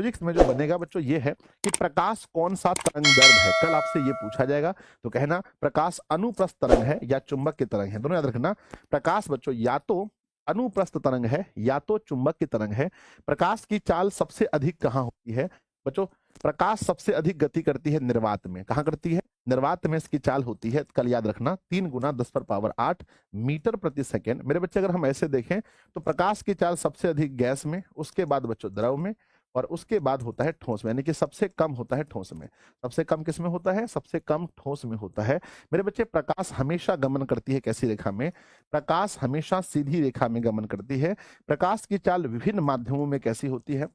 Physics में जो बनेगा बच्चों ये है कि प्रकाश कौन सा तरंगदैर्घ्य है। कल आपसे ये पूछा जाएगा तो कहना प्रकाश अनुप्रस्थ तरंग है या चुंबक की तरंग है। दोनों याद रखना। प्रकाश बच्चों या तो अनुप्रस्थ तरंग है या तो चुंबक की तरंग है। प्रकाश की चाल सबसे अधिक कहाँ होती है बच्चों? प्रकाश सबसे अधिक गति करती है निर्वात में। कहाँ करती है? निर्वात में इसकी चाल होती है, कल याद रखना, 3 गुना 10⁸ मीटर प्रति सेकेंड। मेरे बच्चे अगर हम ऐसे देखें तो प्रकाश की चाल सबसे अधिक गैस में, उसके बाद बच्चों द्रव में, और उसके बाद होता है ठोस में, यानी कि सबसे कम होता है ठोस में। सबसे कम किस में होता है? सबसे कम ठोस में होता है। मेरे बच्चे प्रकाश हमेशा गमन करती है कैसी रेखा में? प्रकाश हमेशा सीधी रेखा में गमन करती है। प्रकाश की चाल विभिन्न माध्यमों में कैसी होती है?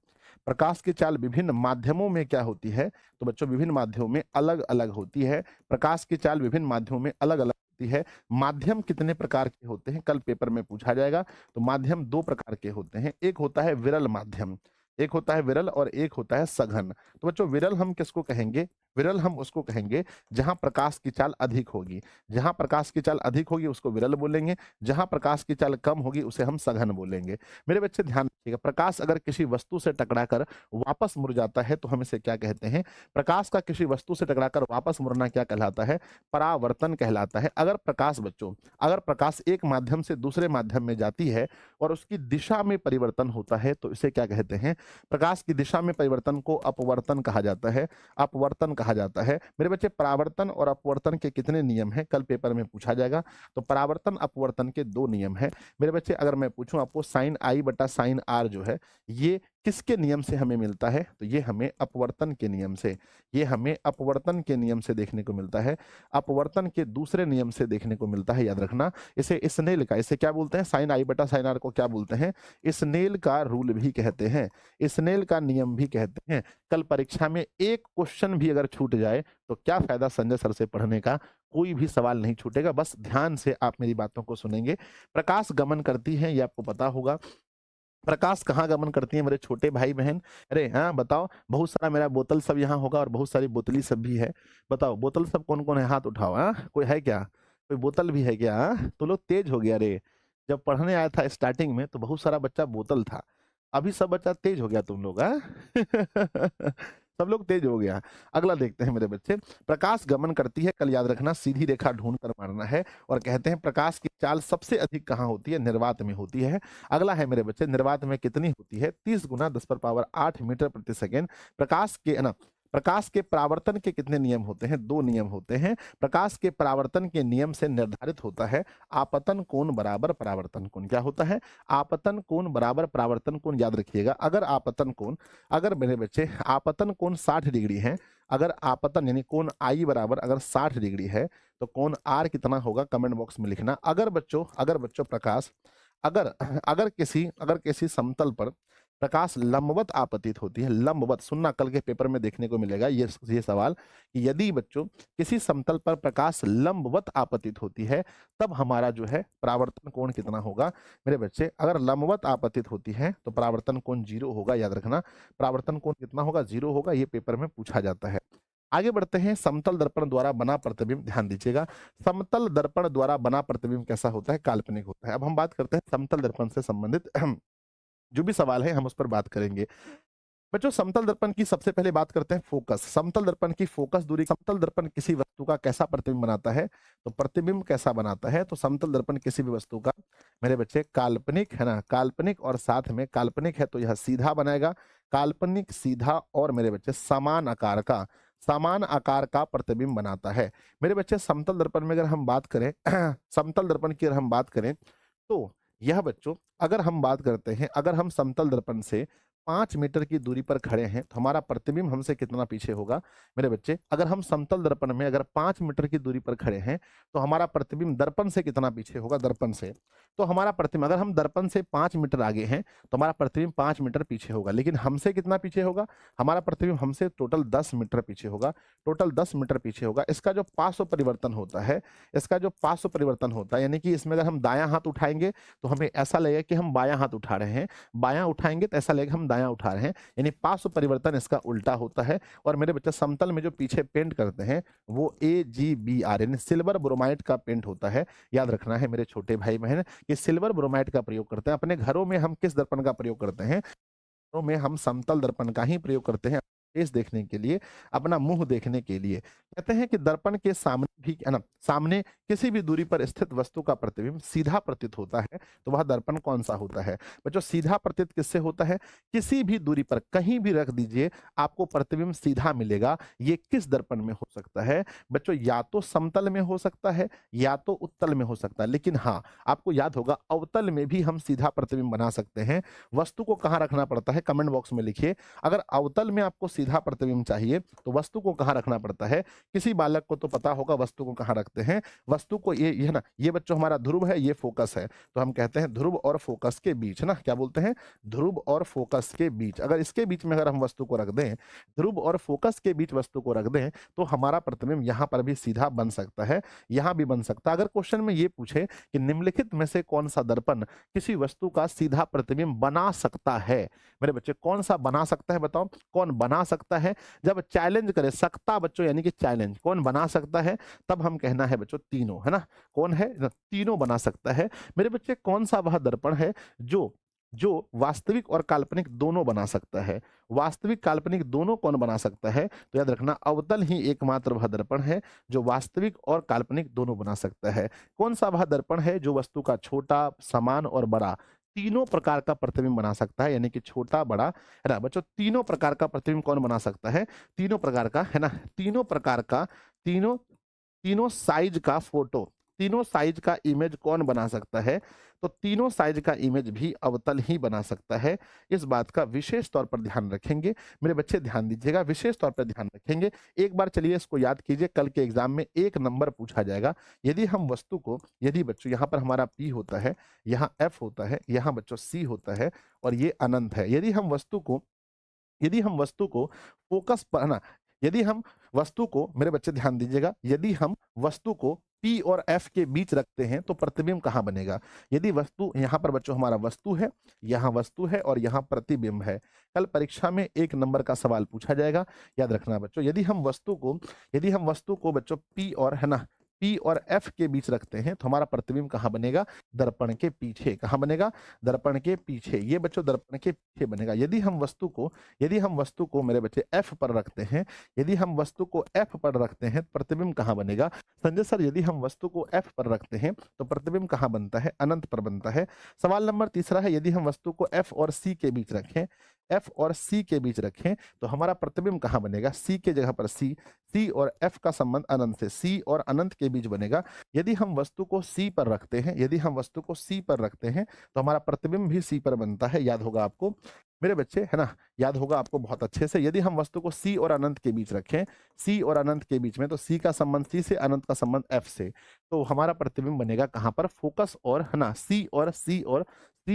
प्रकाश की चाल विभिन्न माध्यमों में क्या होती है? तो बच्चों विभिन्न माध्यमों में अलग अलग होती है। प्रकाश की चाल विभिन्न माध्यमों में अलग अलग होती है। माध्यम कितने प्रकार के होते हैं? कल पेपर में पूछा जाएगा। तो माध्यम 2 प्रकार के होते हैं, एक होता है विरल माध्यम, एक होता है विरल और एक होता है सघन। तो बच्चों विरल हम किसको कहेंगे? विरल हम उसको कहेंगे जहां प्रकाश की चाल अधिक होगी। जहां प्रकाश की चाल अधिक होगी उसको विरल बोलेंगे, जहां प्रकाश की चाल कम होगी उसे हम सघन बोलेंगे। मेरे बच्चे ध्यान रखिएगा, प्रकाश अगर किसी वस्तु से टकराकर वापस मुड़ जाता है तो हम इसे क्या कहते हैं? प्रकाश का किसी वस्तु से टकराकर वापस मुड़ना क्या कहलाता है? परावर्तन कहलाता है। अगर प्रकाश बच्चों, अगर प्रकाश एक माध्यम से दूसरे माध्यम में जाती है और उसकी दिशा में परिवर्तन होता है तो इसे क्या कहते हैं? प्रकाश की दिशा में परिवर्तन को अपवर्तन कहा जाता है, अपवर्तन कहा जाता है। मेरे बच्चे परावर्तन और अपवर्तन के कितने नियम हैं? कल पेपर में पूछा जाएगा। तो परावर्तन अपवर्तन के 2 नियम हैं। मेरे बच्चे अगर मैं पूछूं आपको साइन आई बटा साइन आर जो है ये किसके नियम से हमें मिलता है? तो ये हमें अपवर्तन के नियम से, ये हमें अपवर्तन के नियम से देखने को मिलता है। अपवर्तन के दूसरे नियम से देखने को मिलता है, याद रखना। इसे स्नेल का, इसे क्या बोलते हैं? साइन आई बटा साइन आर को क्या बोलते हैं? स्नेल का रूल भी कहते हैं, स्नेल का नियम भी कहते हैं। कल परीक्षा में एक क्वेश्चन भी अगर छूट जाए तो क्या फायदा संजय सर से पढ़ने का? कोई भी सवाल नहीं छूटेगा, बस ध्यान से आप मेरी बातों को सुनेंगे। प्रकाश गमन करती है ये आपको पता होगा। प्रकाश कहाँ गमन करती है मेरे छोटे भाई बहन? अरे हाँ बताओ, बहुत सारा मेरा बोतल सब यहाँ होगा और बहुत सारी बोतली सब भी है। बताओ बोतल सब कौन कौन है? हाथ उठाओ। हाँ कोई है क्या? कोई बोतल भी है क्या? हाँ तो लोग तेज हो गया रे। जब पढ़ने आया था स्टार्टिंग में तो बहुत सारा बच्चा बोतल था, अभी सब बच्चा तेज हो गया तुम लोग। हाँ सब लोग तेज हो गया। अगला देखते हैं मेरे बच्चे। प्रकाश गमन करती है, कल याद रखना, सीधी रेखा ढूंढ कर मारना है। और कहते हैं प्रकाश की चाल सबसे अधिक कहाँ होती है? निर्वात में होती है। अगला है मेरे बच्चे, निर्वात में कितनी होती है? 30 गुना 10⁸ मीटर प्रति सेकेंड। प्रकाश के ना, प्रकाश के परावर्तन के कितने नियम होते हैं? 2 नियम होते हैं। प्रकाश के परावर्तन के नियम से निर्धारित होता है आपतन कोण बराबर परावर्तन कोण। क्या होता है? आपतन कोण बराबर परावर्तन कोण। याद रखिएगा, अगर आपतन कोण, अगर मेरे बच्चे आपतन कोण 60 डिग्री है, अगर आपतन यानी कोण आई बराबर अगर 60 डिग्री है तो कोण आर कितना होगा? कमेंट बॉक्स में लिखना। अगर बच्चों प्रकाश, अगर अगर किसी समतल पर प्रकाश लंबवत आपतित होती है, लंबवत, सुनना कल के पेपर में देखने को मिलेगा ये सवाल, कि यदि बच्चों किसी समतल पर प्रकाश लंबवत आपतित होती है तब हमारा जो है परावर्तन कोण कितना होगा? मेरे बच्चे अगर लंबवत आपतित होती है तो परावर्तन कोण 0 होगा, याद रखना। परावर्तन कोण कितना होगा? 0 होगा। ये पेपर में पूछा जाता है। आगे बढ़ते हैं, समतल दर्पण द्वारा बना प्रतिबिंब। ध्यान दीजिएगा, समतल दर्पण द्वारा बना प्रतिबिंब कैसा होता है? काल्पनिक होता है। अब हम बात करते हैं समतल दर्पण से संबंधित जो भी सवाल है हम उस पर बात करेंगे। बच्चों समतल दर्पण की सबसे पहले बात करते हैं फोकस। समतल दर्पण की फोकस दूरी। समतल दर्पण किसी वस्तु का कैसा प्रतिबिंब बनाता है? तो प्रतिबिंब कैसा बनाता है? तो समतल दर्पण किसी भी वस्तु का मेरे बच्चे काल्पनिक है ना, काल्पनिक, और साथ में काल्पनिक है तो यह सीधा बनाएगा, काल्पनिक, सीधा, और मेरे बच्चे समान आकार का प्रतिबिंब बनाता है। मेरे बच्चे समतल दर्पण में अगर हम बात करें समतल दर्पण की अगर हम बात करें तो यह बच्चों, अगर हम बात करते हैं, अगर हम समतल दर्पण से 5 मीटर की दूरी पर खड़े हैं तो हमारा प्रतिबिंब हमसे कितना पीछे होगा? मेरे बच्चे अगर हम समतल दर्पण में अगर 5 मीटर की दूरी पर खड़े हैं तो हमारा प्रतिबिंब दर्पण से कितना पीछे होगा? दर्पण से। तो हमारा प्रतिबिंब, अगर हम दर्पण से 5 मीटर आगे हैं तो हमारा प्रतिबिंब 5 मीटर पीछे होगा, लेकिन हमसे कितना पीछे होगा? हमारा प्रतिबिंब हमसे टोटल 10 मीटर पीछे होगा, टोटल 10 मीटर पीछे होगा। इसका जो पार्श्व परिवर्तन होता है, इसका जो पार्श्व परिवर्तन होता है, यानी कि इसमें अगर हम दायां हाथ उठाएंगे तो हमें ऐसा लगेगा कि हम बायां हाथ उठा रहे हैं, बायां उठाएंगे तो ऐसा लगेगा हम दायां उठा रहे हैं, यानी पार्श्व परिवर्तन इसका उल्टा होता है। और मेरे बच्चे समतल में जो पीछे पेंट करते हैं वो AgBr यानी सिल्वर ब्रोमाइड का पेंट होता है। याद रखना है मेरे छोटे भाई बहन कि सिल्वर ब्रोमाइड का प्रयोग करते हैं। अपने घरों में हम किस दर्पण का प्रयोग करते हैं? में हम समतल दर्पण का ही प्रयोग करते हैं फेस देखने के लिए, अपना मुंह देखने के लिए। कहते हैं कि दर्पण के सामने भी है ना, सामने किसी भी दूरी पर स्थित वस्तु का प्रतिबिंब सीधा प्रतीत होता है, तो वह दर्पण कौन सा होता है? बच्चों सीधा प्रतीत किससे होता है? किसी भी दूरी पर कहीं भी रख दीजिए, आपको प्रतिबिंब सीधा मिलेगा। ये किस दर्पण में हो सकता है? बच्चों या तो समतल में हो सकता है या तो उत्तल में हो सकता है, लेकिन हाँ, आपको याद होगा अवतल में भी हम सीधा प्रतिबिंब बना सकते हैं। वस्तु को कहाँ रखना पड़ता है? कमेंट बॉक्स में लिखिए। अगर अवतल में आपको सीधा प्रतिबिंब चाहिए तो वस्तु को कहाँ रखना पड़ता है? किसी बालक को तो पता होगा वस्तु को कहाँ रखते हैं। वस्तु को ये है ना, ये बच्चों हमारा ध्रुव है, ये फोकस है, तो हम कहते हैं ध्रुव और फोकस के बीच, है ना, क्या बोलते हैं? ध्रुव और फोकस के बीच। अगर इसके बीच में अगर हम वस्तु को रख दें, ध्रुव और फोकस के बीच वस्तु को रख दें, तो हमारा प्रतिबिंब यहाँ पर भी सीधा बन सकता है, यहाँ भी बन सकता है। अगर क्वेश्चन में ये पूछे कि निम्नलिखित में से कौन सा दर्पण किसी वस्तु का सीधा प्रतिबिंब बना सकता है, मेरे बच्चे कौन सा बना सकता है? बताओ कौन बना सकता है? जब चैलेंज करे, सकता बच्चों यानी कि चैलेंज, कौन बना सकता है? तब हम कहना है बच्चों तीनों, है ना। कौन है? तीनों बना सकता है। मेरे बच्चे कौन सा वह दर्पण है जो जो वास्तविक और काल्पनिक दोनों बना सकता है? वास्तविक काल्पनिक दोनों कौन बना सकता है? तो याद रखना अवतल ही एकमात्र वह दर्पण है जो वास्तविक और काल्पनिक दोनों बना सकता है। कौन सा वह दर्पण है जो वस्तु का छोटा, समान और बड़ा तीनों प्रकार का प्रतिबिंब बना सकता है, यानी कि छोटा, बड़ा, है ना बच्चों। तीनों प्रकार का प्रतिबिंब कौन बना सकता है? तीनों प्रकार का, है ना, तीनों प्रकार का, तीनों तीनों साइज का फोटो, तीनों साइज का इमेज कौन बना सकता है? तो तीनों साइज का इमेज भी अवतल ही बना सकता है। इस बात का विशेष तौर पर ध्यान रखेंगे मेरे बच्चे, ध्यान दीजिएगा, विशेष तौर पर ध्यान रखेंगे। एक बार चलिए इसको याद कीजिए, कल के एग्जाम में 1 नंबर पूछा जाएगा। यदि हम वस्तु को, यदि बच्चों यहाँ पर हमारा P होता है, यहाँ F होता है, यहाँ बच्चों C होता है और ये अनंत है। यदि हम वस्तु को फोकस पर, है ना, यदि हम वस्तु को, मेरे बच्चे ध्यान दीजिएगा, यदि हम वस्तु को P और F के बीच रखते हैं तो प्रतिबिंब कहाँ बनेगा? यदि वस्तु, यहाँ पर बच्चों हमारा वस्तु है, यहाँ वस्तु है और यहाँ प्रतिबिंब है। कल परीक्षा में 1 नंबर का सवाल पूछा जाएगा, याद रखना बच्चों। यदि हम वस्तु को बच्चों P और, है ना, P और F के बीच रखते हैं तो हमारा प्रतिबिंब कहाँ बनेगा? दर्पण के पीछे। कहाँ बनेगा? दर्पण के पीछे। ये बच्चों दर्पण के पीछे बनेगा। यदि हम वस्तु को मेरे बच्चे F पर रखते हैं, यदि हम वस्तु को F पर रखते हैं तो प्रतिबिंब कहाँ बनेगा? संजय सर यदि हम वस्तु को F पर रखते हैं तो प्रतिबिंब कहाँ बनता है? अनंत पर बनता है। सवाल नंबर तीसरा है, यदि हम वस्तु को F और C के बीच रखें, F और C के बीच रखें तो हमारा प्रतिबिंब कहाँ बनेगा? C के जगह पर C, C और F का संबंध अनंत से, C और अनंत के बीच बनेगा। यदि हम वस्तु को C पर रखते हैं, यदि हम वस्तु को C पर रखते हैं तो हमारा प्रतिबिंब भी C पर बनता है। याद होगा आपको मेरे बच्चे, है ना, याद होगा आपको बहुत अच्छे से। यदि हम वस्तु को C और अनंत के बीच रखें, C और अनंत के बीच में, तो C का संबंध C से, अनंत का संबंध F से, तो हमारा प्रतिबिंब बनेगा कहाँ पर? फोकस और, है ना, C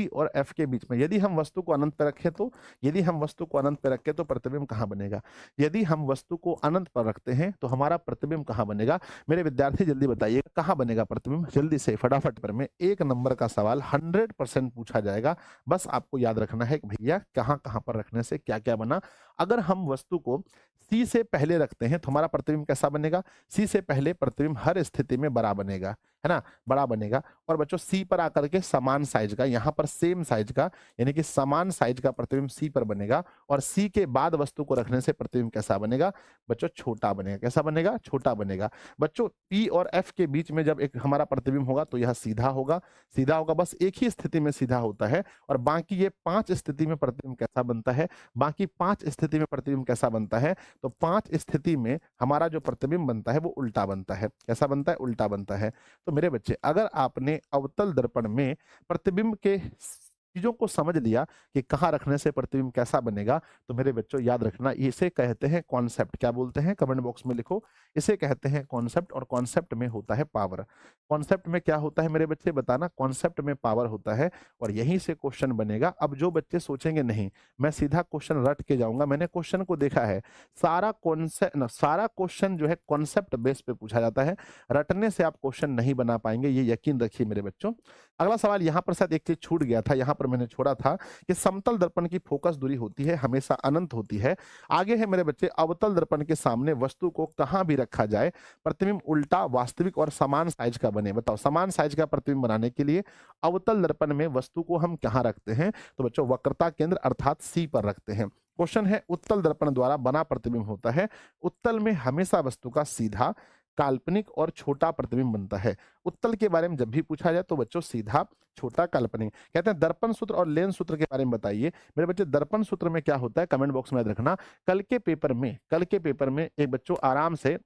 और F के बीच में। यदि हम वस्तु को अनंत पर रखें तो, यदि हम वस्तु को अनंत पर रखें तो प्रतिबिंब कहाँ बनेगा? यदि हम वस्तु को अनंत पर रखते हैं तो हमारा प्रतिबिंब कहाँ बनेगा? मेरे विद्यार्थी जल्दी बताइए कहाँ बनेगा प्रतिबिंब, जल्दी से फटाफट पर। में 1 नंबर का सवाल 100% पूछा जाएगा। बस आपको याद रखना है कि भैया कहाँ कहाँ पर रखने से क्या क्या बना। अगर हम वस्तु को C से पहले रखते हैं तो हमारा प्रतिबिंब कैसा बनेगा? C से पहले प्रतिबिंब हर स्थिति में बड़ा बनेगा, है ना, बड़ा बनेगा। और बच्चों C पर आकर के समान साइज का, यहाँ पर सेम साइज का, यानी कि समान साइज का प्रतिबिंब C पर बनेगा। और C के बाद वस्तु को रखने से प्रतिबिंब कैसा बनेगा? बच्चों छोटा बनेगा। कैसा बनेगा? छोटा बनेगा। बच्चों P और F के बीच में जब एक हमारा प्रतिबिंब होगा तो यह सीधा होगा, सीधा होगा, बस एक ही स्थिति में सीधा होता है। और बाकी ये 5 स्थिति में प्रतिबिंब कैसा बनता है? बाकी 5 स्थिति में प्रतिबिंब कैसा बनता है? तो 5 स्थिति में हमारा जो प्रतिबिंब बनता है वो उल्टा बनता है। कैसा बनता है? उल्टा बनता है। तो मेरे बच्चे, अगर आपने अवतल दर्पण में प्रतिबिंब के चीजों को समझ लिया कि कहाँ रखने से प्रतिबिंब कैसा बनेगा, तो मेरे बच्चों याद रखना, इसे कहते हैं कॉन्सेप्ट। क्या बोलते हैं? कमेंट बॉक्स में लिखो। इसे कहते हैं कॉन्सेप्ट, और कॉन्सेप्ट में होता है पावर। कॉन्सेप्ट में क्या होता है मेरे बच्चे, बताना। कॉन्सेप्ट में पावर होता है और यहीं से क्वेश्चन बनेगा। अब जो बच्चे सोचेंगे नहीं मैं सीधा क्वेश्चन रट के जाऊंगा, मैंने क्वेश्चन को देखा है, सारा क्वेश्चन जो है कॉन्सेप्ट बेस पे पूछा जाता है। रटने से आप क्वेश्चन नहीं बना पाएंगे, ये यकीन रखिए मेरे बच्चों। अगला सवाल, यहाँ पर शायद एक चीज छूट गया था, यहाँ पर मैंने छोड़ा था कि समतल दर्पण की फोकस दूरी होती है हमेशा अनंत होती है। आगे है मेरे बच्चे, अवतल दर्पण के सामने वस्तु को कहां भी रखा जाए प्रतिबिंब उल्टा, वास्तविक और समान साइज का बने। बताओ, समान साइज का प्रतिबिंब बनाने के लिए अवतल दर्पण में वस्तु को हम कहां रखते हैं? तो बच्चों वक्रता केंद्र अर्थात सी पर रखते हैं। क्वेश्चन है, उत्तल दर्पण द्वारा बना प्रतिबिंब होता है। उत्तल में हमेशा वस्तु का सीधा, काल्पनिक और छोटा प्रतिबिंब बनता है। उत्तल के बारे में जब भी पूछा जाए तो बच्चों सीधा, छोटा, काल्पनिक। कहते हैं दर्पण सूत्र और लेंस सूत्र के बारे में बताइए। मेरे बच्चे दर्पण सूत्र में क्या होता है, कमेंट बॉक्स में याद रखना। कल के पेपर में एक बच्चों आराम से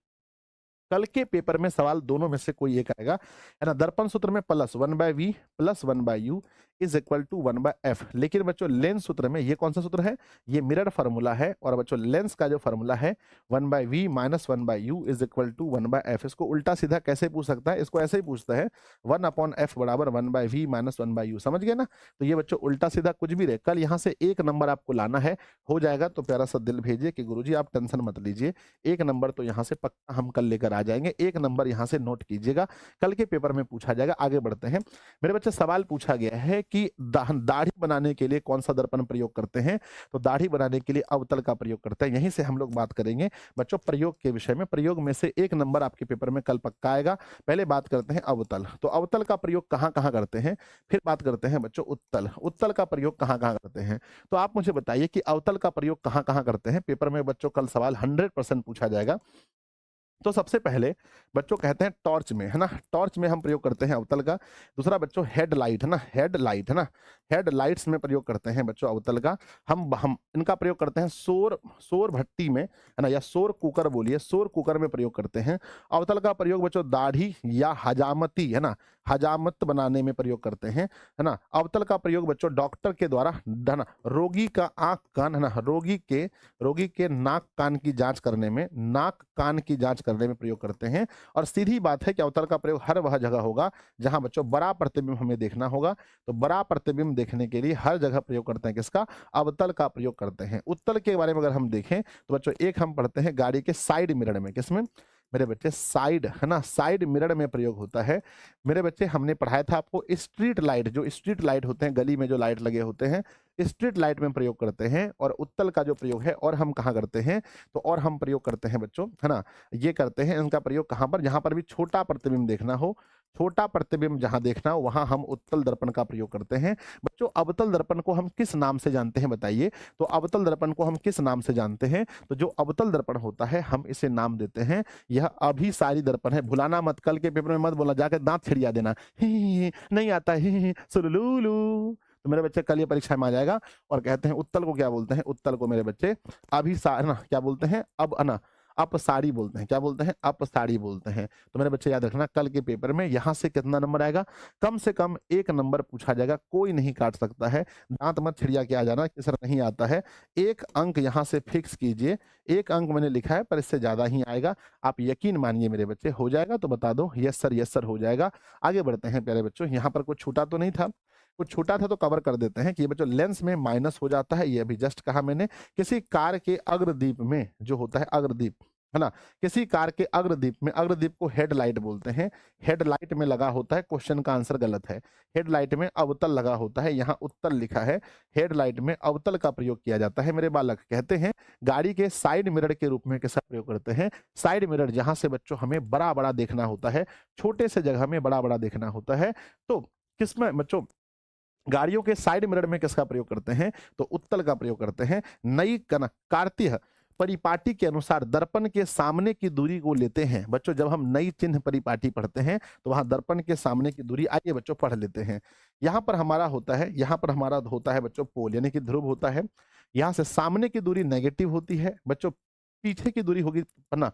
कल के पेपर में सवाल दोनों में से कोई एक आएगा, है ना। दर्पण सूत्र में plus 1/v plus 1/u is equal to 1/f। लेकिन बच्चों लेंस सूत्र में ये कौन सा सूत्र है? ये मिरर फार्मूला है। और बच्चों लेंस का जो फार्मूला है 1/v minus 1/u is equal to 1/f। इसको उल्टा सीधा कैसे पूछ सकता है? इसको ऐसे ही पूछता है 1/f बराबर 1/v माइनस 1/u। समझ गए ना? तो ये बच्चों उल्टा सीधा कुछ भी रहे, कल यहाँ से एक नंबर आपको लाना है। हो जाएगा तो प्यारा सा दिल भेजिए कि गुरुजी आप टेंशन मत लीजिए, एक नंबर तो यहाँ से पक्का हम कल लेकर आ जाएंगे। एक नंबर यहाँ से नोट कीजिएगा, कल के पेपर में पूछा जाएगा। आगे बढ़ते हैं मेरे बच्चे। सवाल पूछा गया है कि दाढ़ी बनाने के लिए कौन सा दर्पण प्रयोग करते हैं? तो दाढ़ी बनाने के लिए अवतल का प्रयोग करते हैं। यहीं से हम लोग बात करेंगे बच्चों प्रयोग के विषय में। प्रयोग में से एक नंबर आपके पेपर में कल पक्का आएगा। पहले बात करते हैं अवतल। तो अवतल का प्रयोग कहाँ कहाँ करते हैं, फिर बात करते हैं बच्चों उत्तल। उत्तल का प्रयोग कहाँ कहाँ करते हैं? तो आप मुझे बताइए कि अवतल का प्रयोग कहाँ कहाँ करते हैं। पेपर में बच्चों कल सवाल 100% पूछा जाएगा। तो सबसे पहले बच्चों कहते हैं टॉर्च में, है ना। टॉर्च में हम प्रयोग करते हैं अवतल का। दूसरा बच्चों हेडलाइट, है ना, हेडलाइट, है ना, हेडलाइट्स में प्रयोग करते हैं बच्चों अवतल का। हम इनका प्रयोग करते हैं सौर भट्टी में, है ना, या सौर कुकर बोलिए, सौर कुकर में प्रयोग करते हैं। अवतल का प्रयोग बच्चों दाढ़ी या हजामती, है ना, हजामत बनाने में प्रयोग करते हैं, है ना। अवतल का प्रयोग बच्चों डॉक्टर के द्वारा, है ना, रोगी का आंख कान, है ना, रोगी के नाक कान की जांच करने में, नाक कान की जांच करने में प्रयोग करते हैं। और सीधी बात है कि अवतल का प्रयोग हर वह जगह होगा जहां बच्चों बड़ा प्रतिबिंब हमें देखना होगा। तो बड़ा प्रतिबिंब देखने के लिए हर जगह प्रयोग करते हैं किसका? अवतल का प्रयोग करते हैं। उत्तल के बारे में अगर हम देखें तो बच्चों एक हम पढ़ते हैं गाड़ी के साइड मिरर में। किसमें मेरे बच्चे? साइड, है ना, साइड मिरर में प्रयोग होता है। मेरे बच्चे हमने पढ़ाया था आपको स्ट्रीट लाइट, जो स्ट्रीट लाइट होते हैं गली में जो लाइट लगे होते हैं, स्ट्रीट लाइट में प्रयोग करते हैं। और उत्तल का जो प्रयोग है और हम कहाँ करते हैं? तो और हम प्रयोग करते हैं बच्चों, है ना, ये करते हैं इनका प्रयोग कहाँ पर? जहां पर भी छोटा प्रतिबिंब देखना हो, छोटा प्रतिबिंब जहां देखना हो वहां हम उत्तल दर्पण का प्रयोग करते हैं। बच्चों अवतल दर्पण को हम किस नाम से जानते हैं बताइए? तो अवतल दर्पण को हम किस नाम से जानते हैं? तो जो अवतल दर्पण होता है हम इसे नाम देते हैं, यह अभिसारी दर्पण है। भुलाना मत, कल के पेपर में मत बोला जाकर दांत छिड़िया देना, ही नहीं आता ही सुलुलुलु। तो मेरे बच्चे कल ये परीक्षा में आ जाएगा। और कहते हैं उत्तल को क्या बोलते हैं? उत्तल को मेरे बच्चे अभिसार, ना क्या बोलते हैं? अब ना अपसारी बोलते हैं। क्या बोलते हैं? अपसारी बोलते हैं। तो मेरे बच्चे याद रखना कल के पेपर में यहां से कितना नंबर आएगा? कम से कम एक नंबर पूछा जाएगा, कोई नहीं काट सकता है। दांत मत छिड़िया के आ जाना कि सर नहीं आता है। एक अंक यहां से फिक्स कीजिए, एक अंक मैंने लिखा है पर इससे ज्यादा ही आएगा। आप यकीन मानिए मेरे बच्चे, हो जाएगा तो बता दो यस सर हो जाएगा। आगे बढ़ते हैं प्यारे बच्चों। यहाँ पर कुछ छूटा तो नहीं था? कुछ छूटा था तो कवर कर देते हैं कि ये बच्चों लेंस में माइनस हो जाता है। ये अभी जस्ट कहा मैंने। किसी कार के अग्रदीप में जो होता है अग्रदीप, है ना, किसी कार के अग्रदीप में, अग्रदीप को हेडलाइट बोलते हैं। हेडलाइट में लगा होता है, क्वेश्चन का आंसर गलत है। हेडलाइट में अवतल लगा होता है, यहाँ उत्तल लिखा है। हेडलाइट में अवतल का प्रयोग किया जाता है मेरे बालक। कहते हैं गाड़ी के साइड मिरर के रूप में किसका प्रयोग करते हैं? साइड मिरर, जहां से बच्चों हमें बड़ा बड़ा देखना होता है, छोटे से जगह में बड़ा बड़ा देखना होता है। तो किसमें बच्चों गाड़ियों के साइड मिरर में किसका प्रयोग करते हैं? तो उत्तल का प्रयोग करते हैं। नई कार्तीय परिपाटी के अनुसार दर्पण के सामने की दूरी को लेते हैं। बच्चों जब हम नई चिन्ह परिपाटी पढ़ते हैं तो वहां दर्पण के सामने की दूरी, आइए बच्चों पढ़ लेते हैं। यहाँ पर हमारा होता है, यहाँ पर हमारा होता है बच्चों पोल, यानी कि ध्रुव होता है। यहाँ से सामने की दूरी नेगेटिव होती है बच्चों, पीछे की दूरी होगी ना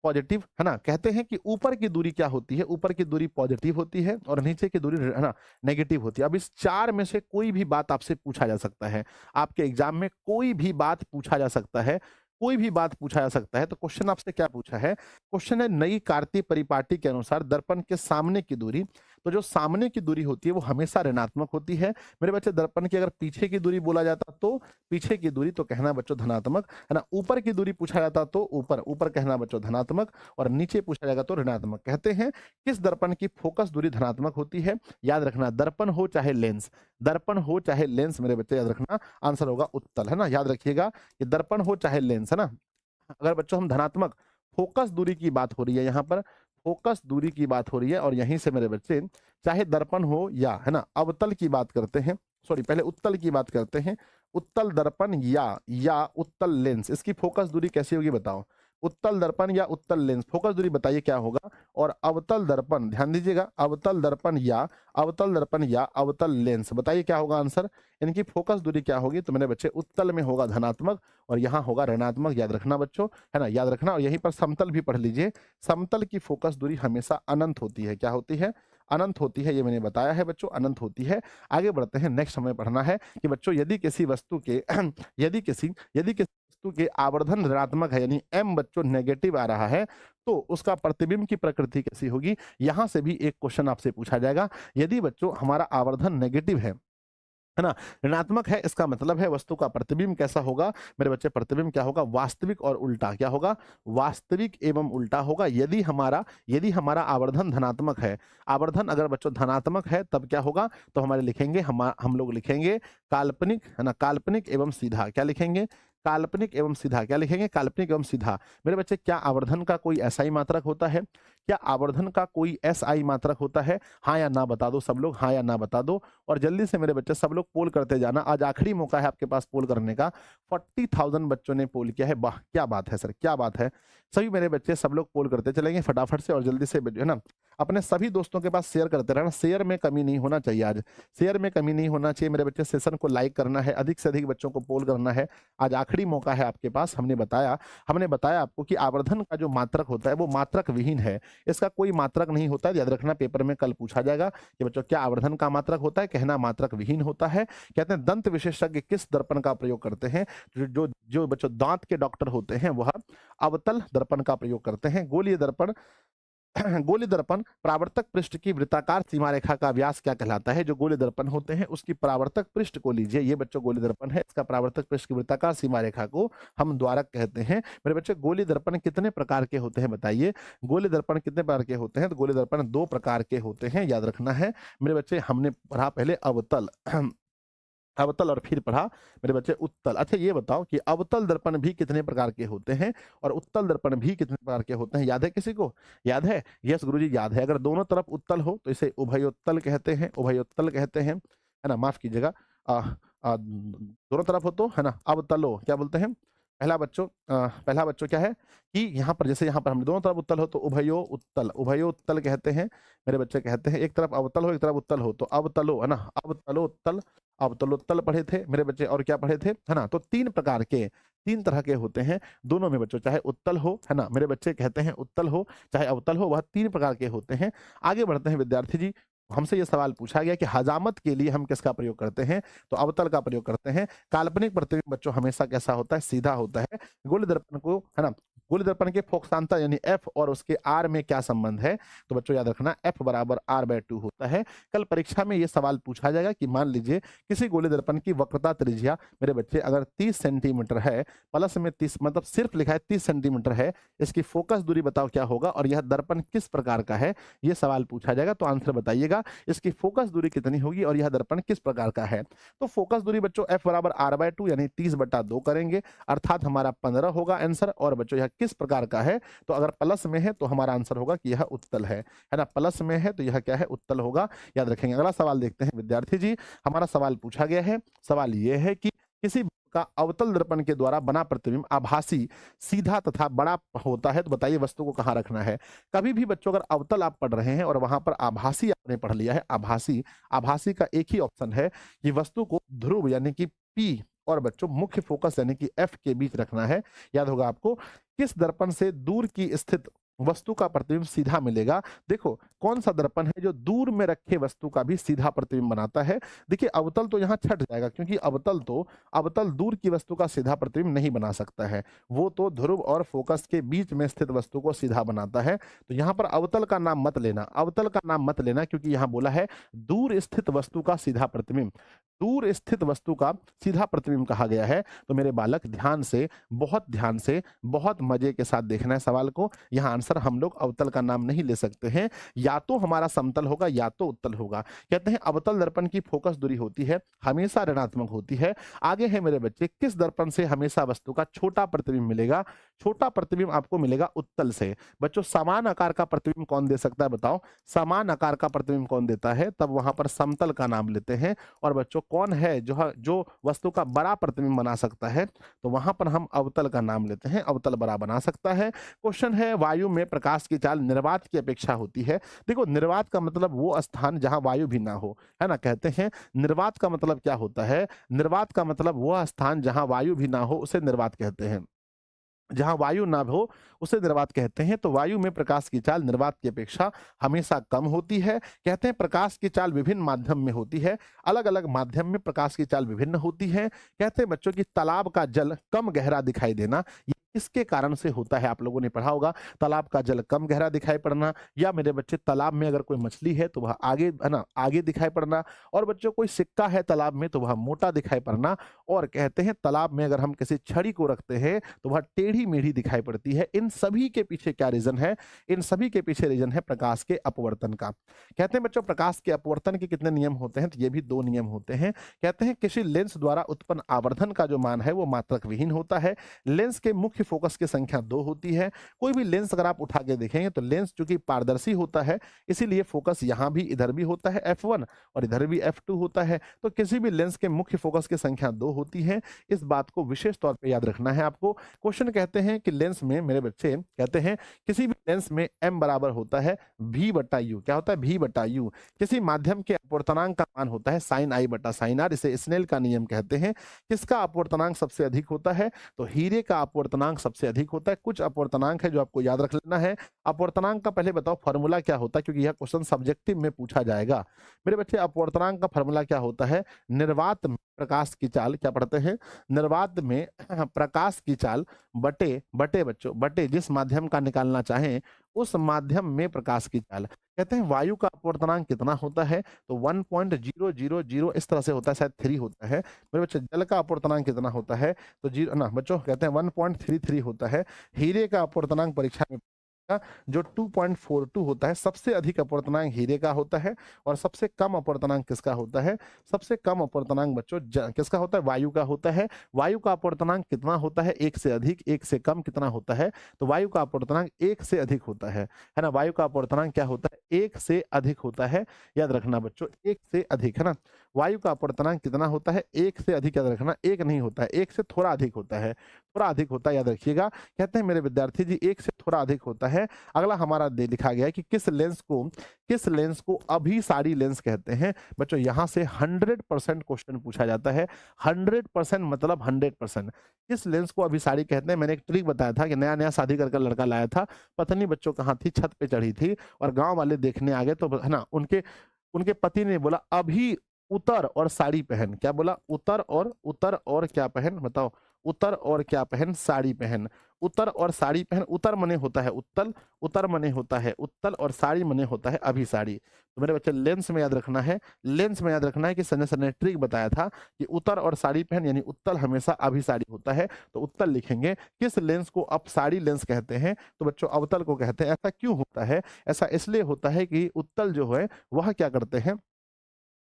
पॉजिटिव, है ना। कहते हैं कि ऊपर की दूरी क्या होती है? ऊपर की दूरी पॉजिटिव होती है और नीचे की दूरी, है ना, नेगेटिव होती है। अब इस चार में से कोई भी बात आपसे पूछा जा सकता है, आपके एग्जाम में कोई भी बात पूछा जा सकता है, कोई भी बात पूछा जा सकता है। तो क्वेश्चन आपसे क्या पूछा है? क्वेश्चन है नई कार्तीय परिपाटी के अनुसार दर्पण के सामने की दूरी। तो जो सामने की दूरी होती है वो हमेशा ऋणात्मक होती है। मेरे बच्चे दर्पण की अगर पीछे की दूरी बोला जाता तो पीछे की दूरी तो कहना बच्चों धनात्मक, है ना। ऊपर की दूरी पूछा जाता तो ऊपर, ऊपर कहना बच्चों धनात्मक, और नीचे पूछा जाएगा तो ऋणात्मक। कहते हैं किस दर्पण की फोकस दूरी धनात्मक होती है? याद रखना, दर्पण हो चाहे लेंस, दर्पण हो चाहे लेंस, मेरे बच्चे याद रखना आंसर होगा उत्तल, है ना। याद रखिएगा कि दर्पण हो चाहे लेंस, है ना। अगर बच्चों हम धनात्मक फोकस दूरी की बात हो रही है, यहाँ पर फोकस दूरी की बात हो रही है, और यहीं से मेरे बच्चे चाहे दर्पण हो या, है ना, अवतल की बात करते हैं, सॉरी पहले उत्तल की बात करते हैं। उत्तल दर्पण या उत्तल लेंस, इसकी फोकस दूरी कैसी होगी बताओ? उत्तल दर्पण या उत्तल लेंस, फोकस दूरी बताइए क्या होगा? और अवतल दर्पण, ध्यान दीजिएगा, अवतल दर्पण या अवतल लेंस, बताइए क्या होगा आंसर? इनकी फोकस दूरी क्या होगी? तो मेरे बच्चे उत्तल में होगा धनात्मक और यहाँ होगा ऋणात्मक, याद रखना बच्चों, है ना, याद रखना। और यहीं पर समतल भी पढ़ लीजिए, समतल की फोकस दूरी हमेशा अनंत होती है। क्या होती है? अनंत होती है, ये मैंने बताया है बच्चों, अनंत होती है। आगे बढ़ते हैं, नेक्स्ट हमें पढ़ना है कि बच्चों यदि किसी वस्तु के यदि किसी वस्तु के आवर्धन ऋणात्मक है, यानी m बच्चों नेगेटिव आ रहा है, तो उसका प्रतिबिंब की प्रकृति कैसी होगी? यहां से भी एक क्वेश्चन आपसे पूछा जाएगा। यदि बच्चों हमारा आवर्धन नेगेटिव है ना, ऋणात्मक है, इसका मतलब है वस्तु का प्रतिबिंब कैसा होगा? मेरे बच्चे प्रतिबिंब क्या होगा? वास्तविक और उल्टा। क्या होगा? वास्तविक एवं उल्टा होगा। यदि हमारा आवर्धन धनात्मक है, आवर्धन अगर बच्चों धनात्मक है, तब क्या होगा? तो हमारे लिखेंगे, हम लोग लिखेंगे काल्पनिक, है ना, काल्पनिक एवं सीधा। क्या लिखेंगे? काल्पनिक एवं सीधा। क्या लिखेंगे? काल्पनिक एवं सीधा। मेरे बच्चे क्या आवर्धन का कोई एसआई मात्रक होता है? क्या आवर्धन का कोई एसआई मात्रक होता है? हाँ या ना बता दो सब लोग, हाँ या ना बता दो। और जल्दी से मेरे बच्चे सब लोग पोल करते जाना, आज आखिरी मौका है आपके पास पोल करने का। 40,000 बच्चों ने पोल किया है, वाह क्या बात है सर, क्या बात है। सभी मेरे बच्चे सब लोग पोल करते चलेंगे फटाफट से, और जल्दी से है ना अपने सभी दोस्तों के पास शेयर करते रहना। शेयर में कमी नहीं होना चाहिए, आज शेयर में कमी नहीं होना चाहिए मेरे बच्चे। सेशन को लाइक करना है, अधिक से अधिक बच्चों को पोल करना है। आज आखिरी मौका है आपके पास। हमने बताया आपको कि आवर्धन का जो मात्रक होता है वो मात्रक विहीन है, इसका कोई मात्रक नहीं होता है। याद रखना, पेपर में कल पूछा जाएगा कि बच्चों क्या आवर्धन का मात्रक होता है? कहना मात्रक विहीन होता है। कहते हैं दंत विशेषज्ञ किस दर्पण का प्रयोग करते हैं? जो बच्चों दांत के डॉक्टर होते हैं वह अवतल दर्पण का प्रयोग करते हैं। गोलीय दर्पण गोली दर्पण परावर्तक पृष्ठ की वृत्ताकार सीमा रेखा का व्यास क्या कहलाता है? जो गोली दर्पण होते हैं उसकी परावर्तक पृष्ठ को लीजिए, ये बच्चों गोली दर्पण है, इसका परावर्तक पृष्ठ की वृत्ताकार सीमा रेखा को हम द्वारक कहते हैं। मेरे बच्चे गोली दर्पण कितने प्रकार के होते हैं बताइए? गोली दर्पण कितने प्रकार के होते हैं? तो गोली दर्पण 2 प्रकार के होते हैं, याद रखना है मेरे बच्चे। हमने पढ़ा पहले अवतल अवतल और फिर पढ़ा मेरे बच्चे उत्तल। अच्छा ये बताओ कि अवतल दर्पण भी कितने प्रकार के होते हैं और उत्तल दर्पण भी कितने प्रकार के होते हैं? याद है किसी को? याद है? यस गुरुजी याद है। अगर दोनों तरफ उत्तल हो तो इसे उभयोत्तल कहते हैं, उभयोत्तल कहते हैं, है ना, माफ कीजिएगा। दोनों तरफ हो तो, है ना, अवतलो क्या बोलते हैं? पहला बच्चों क्या है कि यहाँ पर, जैसे यहाँ पर हमने दोनों तरफ उत्तल हो तो उभयो उत्तल कहते हैं मेरे बच्चे। कहते हैं एक तरफ अवतल हो एक तरफ उत्तल हो तो अवतलो, है ना, अवतलोत्तल पढ़े थे मेरे बच्चे। और क्या पढ़े थे, है ना? तो 3 तरह के होते हैं दोनों में बच्चों, चाहे उत्तल हो, है ना मेरे बच्चे, कहते हैं उत्तल हो चाहे अवतल हो, वह 3 प्रकार के होते हैं। आगे बढ़ते हैं विद्यार्थी जी। हमसे ये सवाल पूछा गया कि हजामत के लिए हम किसका प्रयोग करते हैं? तो अवतल का प्रयोग करते हैं। काल्पनिक प्रतिबिंब बच्चों हमेशा कैसा होता है? सीधा होता है। गोली दर्पण को, है ना, गोली दर्पण के फोकसांतर यानी एफ और उसके आर में क्या संबंध है? तो बच्चों याद रखना एफ बराबर r/2 होता है। कल परीक्षा में ये सवाल पूछा जाएगा कि मान लीजिए किसी गोली दर्पण की वक्रता त्रिज्या मेरे बच्चे अगर 30 सेंटीमीटर है, प्लस में 30 मतलब सिर्फ लिखा है 30 सेंटीमीटर है, इसकी फोकस दूरी बताओ क्या होगा और यह दर्पण किस प्रकार का है? ये सवाल पूछा जाएगा, तो आंसर बताइएगा इसकी फोकस दूरी कितनी होगी और यह दर्पण किस प्रकार का है? तो फोकस दूरी बच्चों f बराबर r/2 यानी 30/2 करेंगे, अर्थात हमारा 15 होगा आंसर। और बच्चों यह किस प्रकार का है? तो अगर प्लस में है तो हमारा आंसर होगा कि यह उत्तल है ना, प्लस में है तो यह क्या है? उत्तल होगा, याद रखेंगे। अगला सवाल देखते हैं विद्यार्थी जी। हमारा सवाल पूछा गया है, सवाल यह है कि किसी का अवतल दर्पण के द्वारा बना प्रतिबिंब आभासी, सीधा तथा बड़ा होता है, तो बताइए वस्तु को कहाँ रखना है? कभी भी बच्चों अगर अवतल आप पढ़ रहे हैं और वहां पर आभासी आपने पढ़ लिया है, आभासी का एक ही ऑप्शन है कि वस्तु को ध्रुव यानी कि पी और बच्चों मुख्य फोकस यानी कि एफ के बीच रखना है। याद होगा आपको। किस दर्पण से दूर की स्थित वस्तु का प्रतिबिंब सीधा मिलेगा। देखो कौन सा दर्पण है जो दूर में रखे वस्तु का भी सीधा प्रतिबिंब बनाता है। देखिए अवतल तो यहाँ छट जाएगा, क्योंकि अवतल दूर की वस्तु का सीधा प्रतिबिंब नहीं बना सकता है, वो तो ध्रुव और फोकस के बीच में स्थित वस्तु को सीधा बनाता है। तो यहाँ पर अवतल का नाम मत लेना, अवतल का नाम मत लेना, क्योंकि यहाँ बोला है दूर स्थित वस्तु का सीधा प्रतिबिंब, दूर स्थित वस्तु का सीधा प्रतिबिंब कहा गया है। तो मेरे बालक ध्यान से बहुत मजे के साथ देखना है सवाल को। यहाँ आंसर हम लोग अवतल का नाम नहीं ले सकते हैं, या तो हमारा समतल होगा या तो उत्तल होगा। कहते हैं अवतल दर्पण की फोकस दूरी होती है हमेशा ऋणात्मक होती है। आगे है मेरे बच्चे, किस दर्पण से हमेशा वस्तु का छोटा प्रतिबिंब मिलेगा? छोटा प्रतिबिंब आपको मिलेगा उत्तल से। बच्चों समान आकार का प्रतिबिंब कौन दे सकता है बताओ? समान आकार का प्रतिबिंब कौन देता है? तब वहां पर समतल का नाम लेते हैं। और बच्चों कौन है जो वस्तु का बड़ा प्रतिबिंब बना सकता है? तो वहां पर हम अवतल का नाम लेते हैं, अवतल बड़ा बना सकता है। क्वेश्चन है वायु में प्रकाश की चाल निर्वात की अपेक्षा होती है। देखो निर्वात का मतलब वो स्थान जहां वायु भी ना हो, है ना। कहते हैं निर्वात का मतलब क्या होता है? निर्वात का मतलब वह स्थान जहां वायु भी ना हो उसे निर्वात कहते हैं, जहां वायु ना हो उसे निर्वात कहते हैं। तो वायु में प्रकाश की चाल निर्वात की अपेक्षा हमेशा कम होती है। कहते हैं प्रकाश की चाल विभिन्न माध्यम में होती है, अलग अलग माध्यम में प्रकाश की चाल विभिन्न होती है। कहते हैं बच्चों की तालाब का जल कम गहरा दिखाई देना, ये किसके कारण से होता है? आप लोगों ने पढ़ा होगा तालाब का जल कम गहरा दिखाई पड़ना, या मेरे बच्चे तालाब में अगर कोई मछली है तो वह आगे, है ना, आगे दिखाई पड़ना, और बच्चों कोई सिक्का है तालाब में तो वह मोटा दिखाई पड़ना। और कहते हैं तालाब में अगर हम किसी छड़ी को रखते हैं तो वह टेढ़ी मेढ़ी दिखाई पड़ती है। इन सभी के पीछे क्या रीजन है? इन सभी के पीछे रीजन है प्रकाश के अपवर्तन का। कहते हैं बच्चों प्रकाश के अपवर्तन के कितने नियम होते हैं? तो ये भी 2 नियम होते हैं। कहते हैं किसी लेंस द्वारा उत्पन्न आवर्धन का जो मान है वो मात्रक विहीन होता है। लेंस के मुख्य फोकस की संख्या 2 होती है। कोई भी लेंस अगर आप उठा के देखेंगे तो लेंस चूंकि पारदर्शी होता है इसीलिए फोकस यहां भी इधर भी होता है f1 और इधर भी f2 होता है। तो किसी भी लेंस के मुख्य फोकस की संख्या 2 होती है। इस बात को विशेष तौर पे याद रखना है आपको। क्वेश्चन कहते हैं कि लेंस में, मेरे बच्चे कहते हैं किसी भी लेंस में m बराबर होता है v/u। क्या होता है? v/u। किसी माध्यम के अपवर्तनांक का मान होता है sin i/sin r, इसे स्नेल का नियम कहते हैं। किसका अपवर्तनांक सबसे अधिक होता है? तो हीरे का अपवर्तनांक सबसे अधिक होता है। कुछ अपवर्तनांक है जो आपको याद रख लेना है। अपवर्तनांक का पहले बताओ फॉर्मूला क्या होता है, क्योंकि यह क्वेश्चन सब्जेक्टिव में पूछा जाएगा। मेरे बच्चे अपवर्तनांक का फॉर्मूला क्या होता है? निर्वात में प्रकाश की चाल, क्या पढ़ते हैं? निर्वात में प्रकाश की चाल बटे जिस माध्यम का निकालना चाहें उस माध्यम में प्रकाश की चाल। कहते हैं वायु का अपवर्तनांक कितना होता है? तो 1.000 इस तरह से होता है, शायद 3 होता है। मेरे बच्चे जल का अपवर्तनांक कितना होता है? तो जीरो ना बच्चों, कहते हैं 1.33 होता है। हीरे का अपवर्तनांक परीक्षा में जो 2.42 होता है। सबसे अधिक अपवर्तनांक हीरे का होता है और सबसे कम अपवर्तनांक किसका होता है? सबसे कम अपवर्तनांक बच्चों किसका होता है? वायु का होता है। वायु का अपवर्तनांक कितना होता है? 1 से अधिक। 1 से कम कितना होता है? तो वायु का अपवर्तनांक 1 से अधिक होता है ना। वायु का अपवर्तनांक क्या होता है? 1 से अधिक होता है। याद रखना बच्चों, 1 से अधिक, है ना। वायु का अपवर्तनांक कितना होता है? 1 से अधिक। याद रखना 1 नहीं होता है, 1 से थोड़ा अधिक होता है, थोड़ा अधिक होता है, याद रखिएगा। कहते हैं मेरे विद्यार्थी जी 1 से थोड़ा अधिक होता है। अगला हमारा लिखा गया है कि किस लेंस को अभिसारी लेंस कहते हैं। बच्चों यहां से 100% क्वेश्चन पूछा जाता है। 100% मतलब 100%। किस लेंस को अभिसारी कहते हैं? मैंने एक ट्रिक बताया था कि नया नया शादी कर लड़का लाया था, पत्नी बच्चों कहाँ थी? छत पे चढ़ी थी और गांव वाले देखने आ गए, तो है ना, उनके पति ने बोला अभी उतर और साड़ी पहन। क्या बोला? उतर और क्या पहन? बताओ। उतर और क्या पहन? साड़ी पहन। उतर और साड़ी पहन। उतर मने होता है उत्तल, उतर मने होता है उत्तल, और साड़ी मने होता है अभिसारी। तो मेरे बच्चे लेंस में याद रखना है, लेंस में याद रखना है कि संजय सर ने ट्रिक बताया था कि उतर और साड़ी पहन यानी उत्तल हमेशा अभिसारी होता है। तो उत्तल लिखेंगे। किस लेंस को अपसारी लेंस कहते हैं? तो बच्चों अवतल को कहते हैं। ऐसा क्यों होता है? ऐसा इसलिए होता है कि उत्तल जो है वह क्या करते हैं?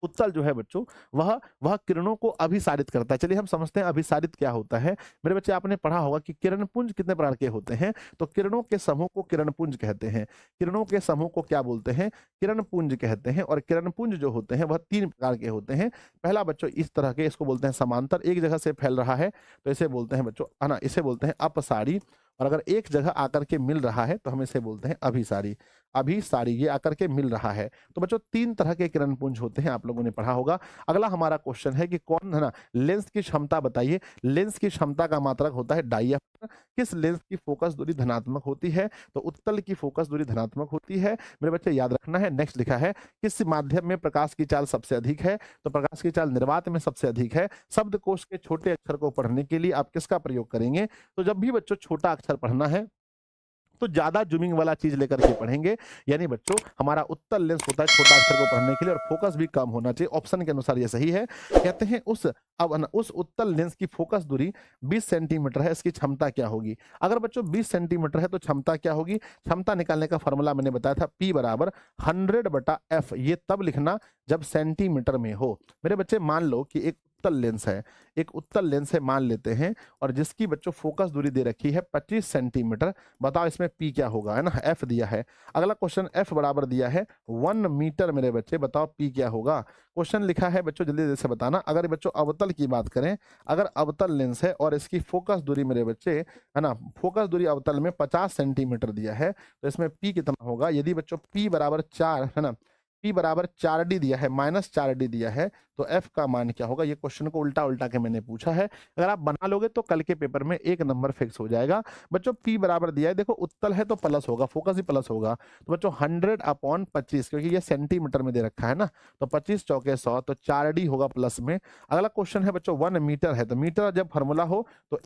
उत्तल जो है बच्चों वह किरणों को अभिसारित करता है। चलिए हम समझते हैं अभिसारित क्या होता है। मेरे बच्चे आपने पढ़ा होगा कि किरण पुंज कितने प्रकार के होते हैं? तो किरणों के समूह को किरण पुंज कहते हैं। किरणों के समूह को क्या बोलते हैं? किरण पुंज कहते हैं। और किरण पुंज जो होते हैं वह 3 प्रकार के होते हैं। पहला बच्चों इस तरह के, इसको बोलते हैं समांतर, एक जगह से फैल रहा है तो इसे बोलते हैं बच्चों, है ना, इसे बोलते हैं अपसारी। और अगर एक जगह आकर के मिल रहा है तो हम इसे बोलते हैं अभिसारी। अभिसारी, ये आकर के मिल रहा है। तो बच्चों 3 तरह के किरण पुंज होते हैं, आप लोगों ने पढ़ा होगा। अगला हमारा क्वेश्चन है कि कौन है ना, लेंस की क्षमता बताइए। लेंस की क्षमता का मात्रक होता है डायफ्रैगम। किस लेंस की फोकस दूरी धनात्मक होती है? तो उत्तल की फोकस दूरी धनात्मक होती है, मेरे बच्चे याद रखना है। नेक्स्ट लिखा है किस माध्यम में प्रकाश की चाल सबसे अधिक है? तो प्रकाश की चाल निर्वात में सबसे अधिक है। शब्दकोश के छोटे अक्षर को पढ़ने के लिए आप किसका प्रयोग करेंगे? तो जब भी बच्चों छोटा अक्षर पढ़ना है तो ज्यादा जूमिंग वाला चीज लेकर के पढ़ेंगे, यानी बच्चों हमारा उत्तल लेंस होता है छोटा अक्षर को पढ़ने के लिए, और फोकस भी कम होना चाहिए। ऑप्शन के अनुसार ये सही है। कहते हैं उस उत्तल लेंस की फोकस दूरी 20 सेंटीमीटर है, इसकी क्षमता क्या होगी? अगर बच्चों 20 सेंटीमीटर है तो क्षमता क्या होगी? क्षमता निकालने का फॉर्मूला मैंने बताया था, P बराबर 100/F। ये तब लिखना जब सेंटीमीटर में हो। मेरे बच्चे मान लो कि एक उत्तल लेंस है, एक उत्तल लेंस है मान लेते हैं, और जिसकी बच्चों फोकस दूरी दे रखी है 25 सेंटीमीटर। बताओ इसमें P क्या होगा, है ना? F दिया है। अगला क्वेश्चन F बराबर दिया है 1 मीटर। मेरे बच्चे बताओ P क्या होगा? क्वेश्चन लिखा है बच्चों, जल्दी जल्दी से बताना। अगर बच्चों अवतल की बात करें, अगर अवतल लेंस है और इसकी फोकस दूरी मेरे बच्चे, है ना, फोकस दूरी अवतल में 50 सेंटीमीटर दिया है, तो इसमें P कितना होगा? यदि बच्चों P बराबर 4, है ना, P बराबर 4D दिया है, -4D दिया है, तो F का मान क्या होगा? ये क्वेश्चन को उल्टा उल्टा के मैंने पूछा है। अगर आप बना लोगे तो कल के पेपर में 1 नंबर फिक्स हो जाएगा। बच्चों P बराबर दिया है, देखो उत्तल है तो प्लस होगा, फोकस ही प्लस होगा, तो बच्चों 100/25, क्योंकि ये सेंटीमीटर में दे रखा है ना, तो 25 चौके 100, तो 4D होगा प्लस में। अगला क्वेश्चन है बच्चों 1 मीटर है, तो मीटर जब फॉर्मूला हो तो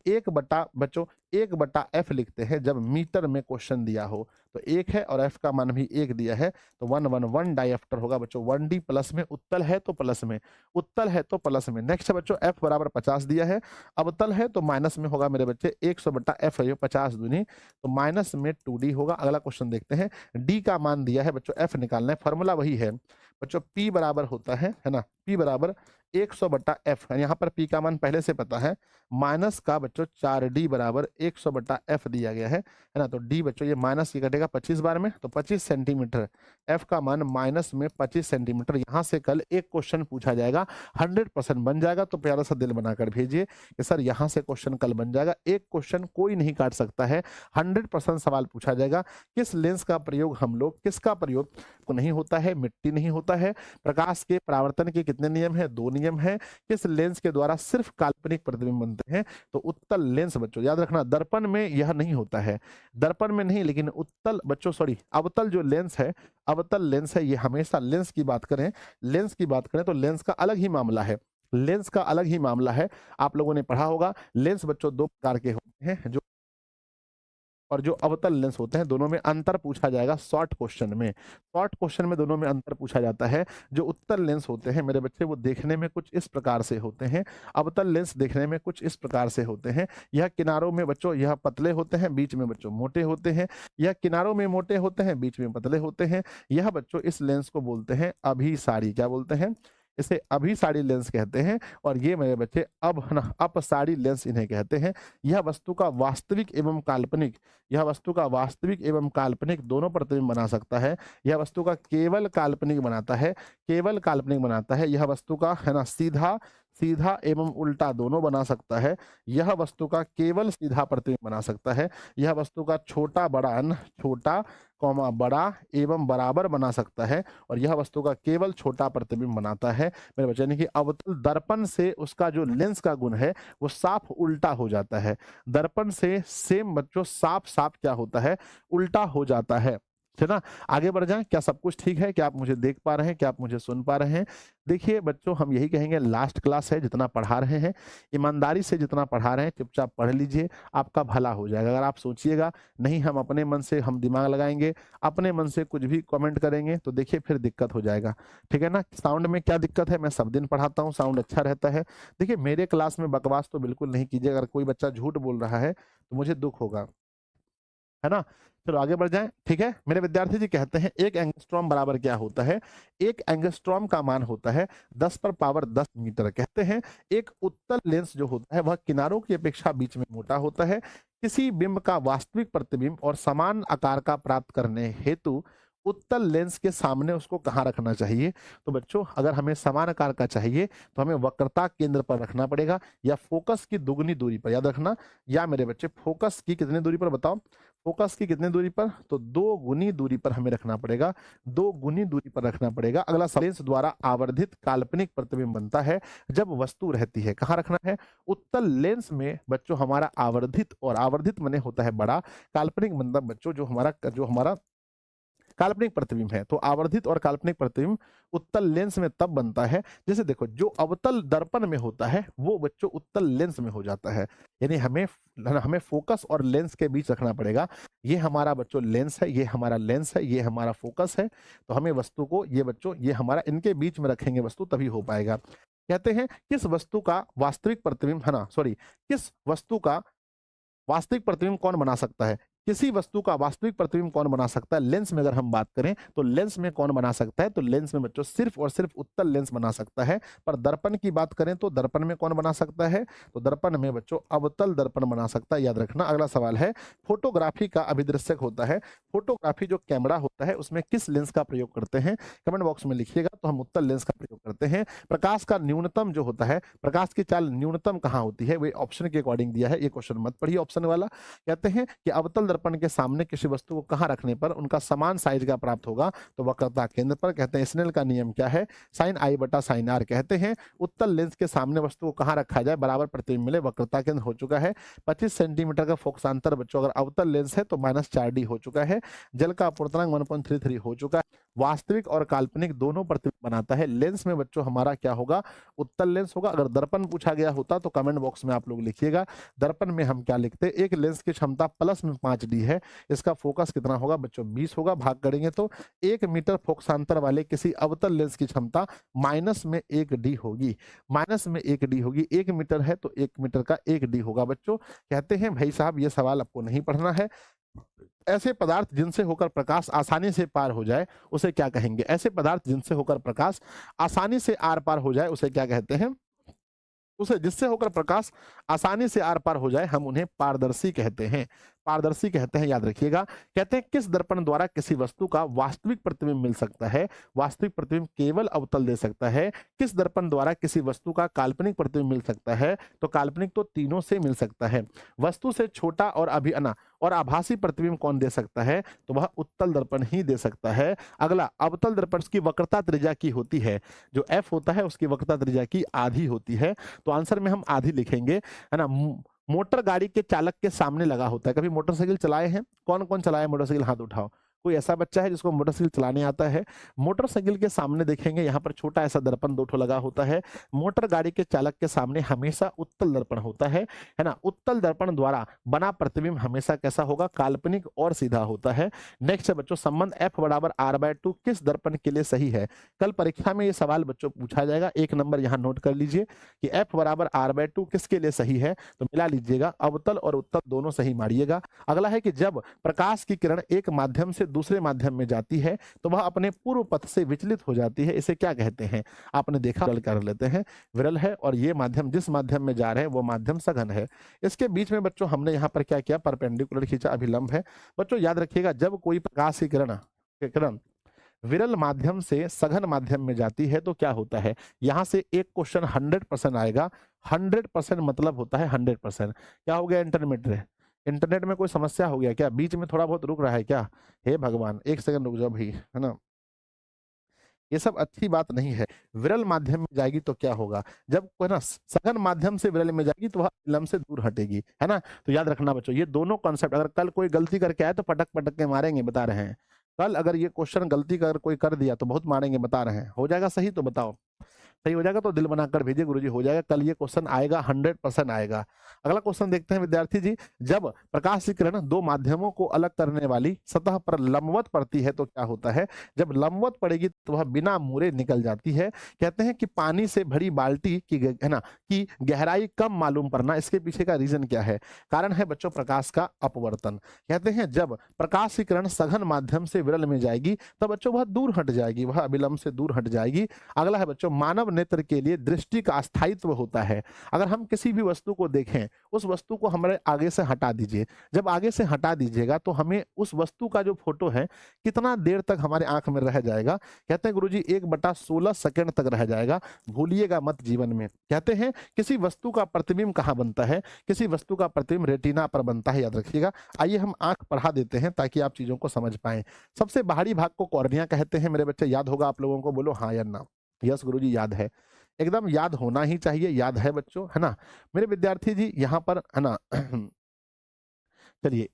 1/F लिखते हैं जब मीटर में क्वेश्चन दिया हो, तो 1 है और F का मान भी 1 दिया है, तो 1 डायफ्टर होगा बच्चों 1D प्लस में। उत्तल है तो प्लस में, उत्तल है तो प्लस में। नेक्स्ट है बच्चों F बराबर 50 दिया है, अवतल है तो माइनस में होगा मेरे बच्चे, 100/F है, 50 दूनी, तो माइनस में 2D होगा। अगला क्वेश्चन देखते हैं, D का मान दिया है बच्चों, F निकालना है, फॉर्मूला वही है बच्चों, P बराबर होता है ना, P बराबर 100/F, यहाँ पर P का मान पहले से पता है, माइनस का बच्चों 4D बराबर 100/F दिया गया है ना, तो D बच्चों ये माइनस की कटेगा 25 बार में, तो 25 सेंटीमीटर। F का मान माइनस में 25 सेंटीमीटर। यहाँ से कल एक क्वेश्चन पूछा जाएगा, 100% बन जाएगा, तो प्यारा सा दिल बनाकर भेजिए कि सर यहाँ से क्वेश्चन कल बन जाएगा। एक क्वेश्चन कोई नहीं काट सकता है, 100% सवाल पूछा जाएगा। किस लेंस का प्रयोग हम लोग, किसका प्रयोग को नहीं होता है? मिट्टी नहीं होता है। प्रकाश के परावर्तन के कितने नियम है? 2 नियम है। किस लेंस के द्वारा सिर्फ काल्पनिक प्रतिबिंब बनते हैं? तो उत्तल लेंस बच्चों याद रखना, दर्पण में यह नहीं होता है, दर्पण में नहीं, लेकिन उत्तल बच्चों सॉरी अवतल जो लेंस है, अवतल लेंस है, ये हमेशा लेंस की बात करें, लेंस की बात करें तो लेंस का अलग ही मामला है, लेंस का अलग ही मामला है। आप लोगों ने पढ़ा होगा लेंस बच्चों 2 प्रकार के होते हैं, जो और जो अवतल लेंस होते हैं, दोनों में अंतर पूछा जाएगा शॉर्ट क्वेश्चन में। शॉर्ट क्वेश्चन में दोनों में अंतर पूछा जाता है। जो उत्तल लेंस होते हैं मेरे बच्चे, वो देखने में कुछ इस प्रकार से होते हैं, अवतल लेंस देखने में कुछ इस प्रकार से होते हैं। यह किनारों में बच्चों यह पतले होते हैं, बीच में बच्चों मोटे होते हैं। यह किनारों में मोटे होते हैं, बीच में पतले होते हैं। यह बच्चों इस लेंस को बोलते हैं अभिसारी। क्या बोलते हैं? इसे अभिसारी लेंस कहते हैं। और ये मेरे बच्चे अब है ना अपसारी लेंस इन्हें कहते हैं। यह वस्तु का वास्तविक एवं काल्पनिक, यह वस्तु का वास्तविक एवं काल्पनिक दोनों प्रतिबिंब बना सकता है। यह वस्तु का केवल काल्पनिक बनाता है, केवल काल्पनिक बनाता है। यह वस्तु का है ना सीधा सीधा एवं उल्टा दोनों बना सकता है। यह वस्तु का केवल सीधा प्रतिबिंब बना सकता है। यह वस्तु का छोटा बड़ा छोटा कॉमा बड़ा एवं बराबर बना सकता है। और यह वस्तु का केवल छोटा प्रतिबिंब बनाता है। मेरे बच्चे यानी कि अवतल दर्पण से उसका जो लेंस का गुण है वो साफ उल्टा हो जाता है। दर्पण से सेम बच्चों साफ साफ क्या होता है? उल्टा हो जाता है ना। आगे बढ़ जाएं, क्या सब कुछ ठीक है? क्या आप मुझे देख पा रहे हैं? क्या आप मुझे सुन पा रहे हैं? देखिए बच्चों, हम यही कहेंगे, लास्ट क्लास है, जितना पढ़ा रहे हैं ईमानदारी से जितना पढ़ा रहे हैं चुपचाप पढ़ लीजिए, आपका भला हो जाएगा। अगर आप सोचिएगा नहीं हम अपने मन से हम दिमाग लगाएंगे, अपने मन से कुछ भी कमेंट करेंगे, तो देखिए फिर दिक्कत हो जाएगा। ठीक है ना। साउंड में क्या दिक्कत है? मैं सब दिन पढ़ाता हूँ, साउंड अच्छा रहता है। देखिए मेरे क्लास में बकवास तो बिल्कुल नहीं कीजिए। अगर कोई बच्चा झूठ बोल रहा है तो मुझे दुख होगा, है ना। चलो आगे बढ़ जाएं। ठीक है, मेरे विद्यार्थी जी कहते हैं 1 एंगस्ट्रॉम बराबर क्या होता है? 1 एंगस्ट्रॉम का मान होता है 10⁻10 मीटर। कहते हैं एक उत्तल लेंस जो होता है वह किनारों की अपेक्षा बीच में मोटा होता है। किसी बिंब का वास्तविक प्रतिबिंब और समान आकार का प्राप्त करने हेतु उत्तल लेंस के सामने उसको कहाँ रखना चाहिए? तो बच्चों अगर हमें समान आकार का चाहिए तो हमें वक्रता केंद्र पर रखना पड़ेगा या फोकस की दुगनी दूरी पर, याद रखना। या मेरे बच्चे फोकस की कितनी दूरी पर बताओ? फोकस की कितनी दूरी पर? तो 2 गुनी दूरी पर हमें रखना पड़ेगा, 2 गुनी दूरी पर रखना पड़ेगा। अगला सवाल, लेंस द्वारा आवर्धित काल्पनिक प्रतिबिंब बनता है जब वस्तु रहती है, कहाँ रखना है? उत्तल लेंस में बच्चों हमारा आवर्धित, और आवर्धित माने होता है बड़ा, काल्पनिक मतलब बच्चों जो हमारा काल्पनिक प्रतिबिंब है। तो आवर्धित और काल्पनिक प्रतिबिंब उत्तल लेंस में तब बनता है, जैसे देखो जो अवतल दर्पण में होता है वो बच्चों उत्तल लेंस में हो जाता है। यानी हमें फोकस और लेंस के बीच रखना पड़ेगा। ये हमारा बच्चों लेंस है, ये हमारा लेंस है, ये हमारा फोकस है। तो हमें वस्तु को ये बच्चों ये हमारा इनके बीच में रखेंगे वस्तु, तभी हो पाएगा। कहते हैं किस वस्तु का वास्तविक प्रतिबिंब, है ना, सॉरी, किस वस्तु का वास्तविक प्रतिबिंब कौन बना सकता है? किसी वस्तु का वास्तविक प्रतिबिंब कौन बना सकता है? लेंस में अगर हम बात करें तो लेंस में कौन बना सकता है? तो लेंस में बच्चों सिर्फ और सिर्फ उत्तल लेंस बना सकता है। पर दर्पण की बात करें तो दर्पण में कौन बना सकता है? तो दर्पण में बच्चों अवतल दर्पण बना सकता है, याद रखना। अगला सवाल है, फोटोग्राफी का अभिदृश्यक होता है, फोटोग्राफी जो कैमरा होता है उसमें किस लेंस का प्रयोग करते हैं? कमेंट बॉक्स में लिखिएगा। तो हम उत्तल लेंस का प्रयोग करते हैं। प्रकाश का न्यूनतम जो होता है, प्रकाश की चाल न्यूनतम कहाँ होती है? वे ऑप्शन के अकॉर्डिंग दिया है, ये क्वेश्चन मत पढ़िए ऑप्शन वाला। कहते हैं कि अवतल दर्पण के सामने किसी वस्तु को कहां रखने पर उनका समान साइज का प्राप्त होगा? तो वक्रता केंद्र पर। कहते हैं स्नेल का नियम क्या है? साइन आई बटा साइन आर। कहते हैं उत्तल लेंस के सामने वस्तु को कहां रखा जाए बराबर प्रतिबिंब मिले? वक्रता केंद्र हो चुका है। 25 सेंटीमीटर का फोकसांतर बच्चों अगर अवतल लेंस है तो -4D हो चुका है। जल का अपूर्णांक 1.33 हो चुका है। वास्तविक और काल्पनिक दोनों प्रतिबिंब बनाता है। लेंस में बच्चों हमारा क्या होगा? उत्तल लेंस होगा। अगर दर्पण पूछा गया होता तो कमेंट बॉक्स में आप लोग लिखिएगा। दर्पण में हम क्या लिखते हैं? एक लेंस की क्षमता प्लस में 5D है, इसका फोकस कितना होगा बच्चों? 20 होगा। भाग करेंगे तो 1 मीटर फोकसांतर वाले किसी अवतल लेंस की क्षमता -1D होगी, -1D होगी। 1 मीटर है तो 1 मीटर का 1D होगा बच्चों। कहते हैं भाई साहब ये सवाल आपको नहीं पढ़ना है। ऐसे पदार्थ जिनसे होकर प्रकाश आसानी से पार हो जाए उसे क्या कहेंगे? ऐसे पदार्थ जिनसे होकर प्रकाश आसानी से आर पार हो जाए उसे क्या कहते हैं? उसे जिससे होकर प्रकाश आसानी से आर पार हो जाए हम उन्हें पारदर्शी कहते हैं, पारदर्शी कहते हैं, याद रखिएगा। कहते हैं किस दर्पण द्वारा किसी वस्तु का वास्तविक प्रतिबिंब मिल सकता है? वास्तविक प्रतिबिंब केवल अवतल दे सकता है। किस दर्पण द्वारा किसी वस्तु का काल्पनिक प्रतिबिंब मिल सकता है? तो काल्पनिक तो तीनों से मिल सकता है। वस्तु से छोटा और अभिअना और आभासी प्रतिबिंब कौन दे सकता है? तो वह उत्तल दर्पण ही दे सकता है। अगला, अवतल दर्पण की वक्रता त्रिज्या की होती है, जो एफ होता है उसकी वक्रता त्रिज्या की आधी होती है। तो आंसर में हम आधी लिखेंगे, है ना। मोटर गाड़ी के चालक के सामने लगा होता है। कभी मोटरसाइकिल चलाए हैं? कौन कौन चलाए मोटरसाइकिल? हाथ उठाओ। कोई ऐसा बच्चा है जिसको मोटरसाइकिल चलाने आता है? मोटरसाइकिल के सामने देखेंगे यहाँ पर छोटा ऐसा दर्पण 2 ठो लगा होता है। मोटर गाड़ी के चालक के सामने हमेशा उत्तल दर्पण होता है ना। उत्तल दर्पण द्वारा बना प्रतिबिंब हमेशा कैसा होगा? काल्पनिक और सीधा होता है। नेक्स्ट है बच्चों, संबंध F बराबर R/2 किस दर्पण के लिए सही है? कल परीक्षा में ये सवाल बच्चों पूछा जाएगा। 1 नंबर यहाँ नोट कर लीजिए कि F बराबर R/2 किसके लिए सही है? तो मिला लीजिएगा, अवतल और उत्तल दोनों सही मारिएगा। अगला है कि जब प्रकाश की किरण एक माध्यम से दूसरे माध्यम में जाती है तो वह अपने पूर्व पथ से विचलित हो जाती है, इसे क्या कहते हैं? आपने देखा, विरल कर लेते हैं। विरल है और ये माध्यम जिस माध्यम में जा रहे हैं वो माध्यम सघन है। इसके बीच में बच्चों हमने यहाँ पर क्या किया? परपेंडिकुलर खींचा, अभिलंब है। बच्चों याद रखिएगा, जब कोई प्रकाश की किरण विरल माध्यम से सघन माध्यम में जाती है तो क्या होता है? यहां से एक क्वेश्चन 100% आएगा। 100% मतलब होता है 100%। क्या हो गया? इंटरनेट में कोई समस्या हो गया क्या? बीच में थोड़ा बहुत रुक रहा है क्या? हे भगवान, 1 सेकंड रुक जाओ भाई, है ना। ये सब अच्छी बात नहीं है। विरल माध्यम में जाएगी तो क्या होगा? जब कोई ना सघन माध्यम से विरल में जाएगी तो वह विलंब से दूर हटेगी, है ना। तो याद रखना बच्चों, ये दोनों कॉन्सेप्ट, अगर कल कोई गलती करके आए तो पटक पटक के मारेंगे, बता रहे हैं। कल अगर ये क्वेश्चन गलती कर कोई कर दिया तो बहुत मारेंगे, बता रहे हैं। हो जाएगा सही? तो बताओ सही हो जाएगा तो दिल बनाकर भेजिए, गुरुजी हो जाएगा। कल ये क्वेश्चन आएगा, 100% आएगा। अगला क्वेश्चन देखते हैं विद्यार्थी जी। जब प्रकाश की किरण 2 माध्यमों को अलग करने वाली सतह पर लंबवत पड़ती है तो क्या होता है? जब लंबवत पड़ेगी तो वह बिना मुड़े निकल जाती है। कहते हैं कि पानी से भरी बाल्टी की, है ना, की गहराई कम मालूम पड़ना, इसके पीछे का रीजन क्या है? कारण है बच्चों प्रकाश का अपवर्तन। कहते हैं जब प्रकाश की किरण सघन माध्यम से विरल में जाएगी तो बच्चों वह दूर हट जाएगी, वह अविलंब से दूर हट जाएगी। अगला है बच्चों, मानव नेत्र के लिए दृष्टि का अस्थायित्व होता है। अगर हम किसी भी वस्तु को देखें, उस वस्तु को हमारे आगे से हटा दीजिए। जब आगे से हटा दीजिएगा तो हमें उस वस्तु का जो फोटो है कितना देर तक हमारे आंख में रह जाएगा? कहते हैं गुरुजी 1/16 सेकंड तक रह जाएगा, भूलिएगा मत जीवन में। कहते हैं किसी वस्तु का प्रतिबिंब कहाँ बनता है? किसी वस्तु का प्रतिबिंब रेटिना पर बनता है, याद रखिएगा। आइए हम आंख पढ़ा देते हैं ताकि आप चीजों को समझ पाएं। सबसे बाहरी भाग को कॉर्निया कहते हैं मेरे बच्चे, याद होगा आप लोगों को, बोलो हाँ या ना। यस गुरुजी याद है, एकदम याद होना ही चाहिए, याद है बच्चों, है ना मेरे विद्यार्थी जी, यहाँ पर है ना चलिए,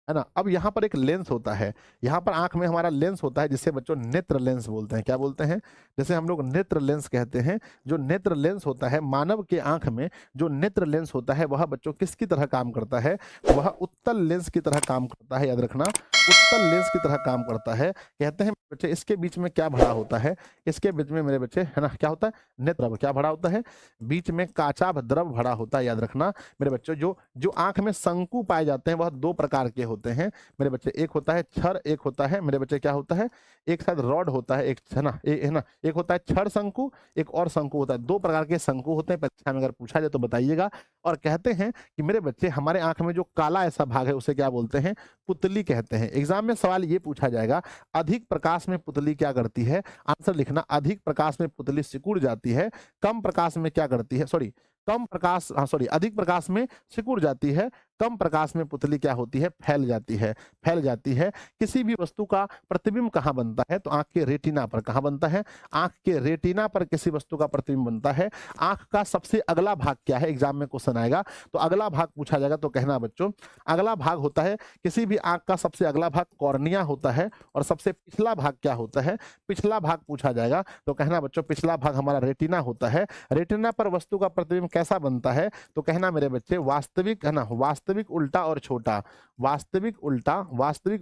है ना। अब यहाँ पर एक लेंस होता है, यहाँ पर आंख में हमारा लेंस होता है जिसे बच्चों नेत्र लेंस बोलते हैं। क्या बोलते हैं? जैसे हम लोग नेत्र लेंस कहते हैं। जो नेत्र लेंस होता है मानव के आंख में, जो नेत्र लेंस होता है वह बच्चों किसकी तरह काम करता है? वह उत्तल लेंस की तरह काम करता है, याद रखना, उत्तल लेंस की तरह काम करता है। कहते हैं बच्चे इसके बीच में क्या भरा होता है? इसके बीच में मेरे बच्चे, है ना, क्या होता है? नेत्र। क्या भरा होता है? बीच में काचा द्रव भरा होता है, याद रखना मेरे बच्चों। जो जो आंख में शंकु पाए जाते हैं वह दो प्रकार के होते हैं मेरे बच्चे, एक होता है क्षर, एक होता है मेरे बच्चे क्या होता है? एक शायद रॉड होता है, एक है ना, एक होता है क्षर शंकु, एक और शंकु होता है। दो प्रकार के शंकु होते हैं, परीक्षा में अगर पूछा जाए तो बताइएगा। और कहते हैं कि मेरे बच्चे हमारे आंख में जो काला ऐसा भाग है उसे क्या बोलते हैं? पुतली कहते हैं। एग्जाम में सवाल ये पूछा जाएगा, अधिक प्रकाश में पुतली क्या करती है? आंसर लिखना, अधिक प्रकाश में पुतली सिकुड़ जाती है, कम प्रकाश में क्या करती है? अधिक प्रकाश में सिकुड़ जाती है, कम प्रकाश में पुतली क्या होती है? फैल जाती है, फैल जाती है। किसी भी वस्तु का प्रतिबिंब कहाँ बनता है? तो आंख के रेटिना पर। कहाँ बनता है? आंख के रेटिना पर किसी वस्तु का प्रतिबिंब बनता है। आंख का सबसे अगला भाग क्या है? एग्जाम में क्वेश्चन आएगा तो अगला भाग पूछा जाएगा तो कहना बच्चों, अगला भाग होता है किसी भी आंख का सबसे अगला भाग कॉर्निया होता है। और सबसे पिछला भाग क्या होता है? पिछला भाग पूछा जाएगा तो कहना बच्चों पिछला भाग हमारा रेटिना होता है। रेटिना पर वस्तु का प्रतिबिंब कैसा बनता है? तो कहना मेरे बच्चे वास्तविक, है ना, वास्तविक उल्टा और छोटा, वास्तविक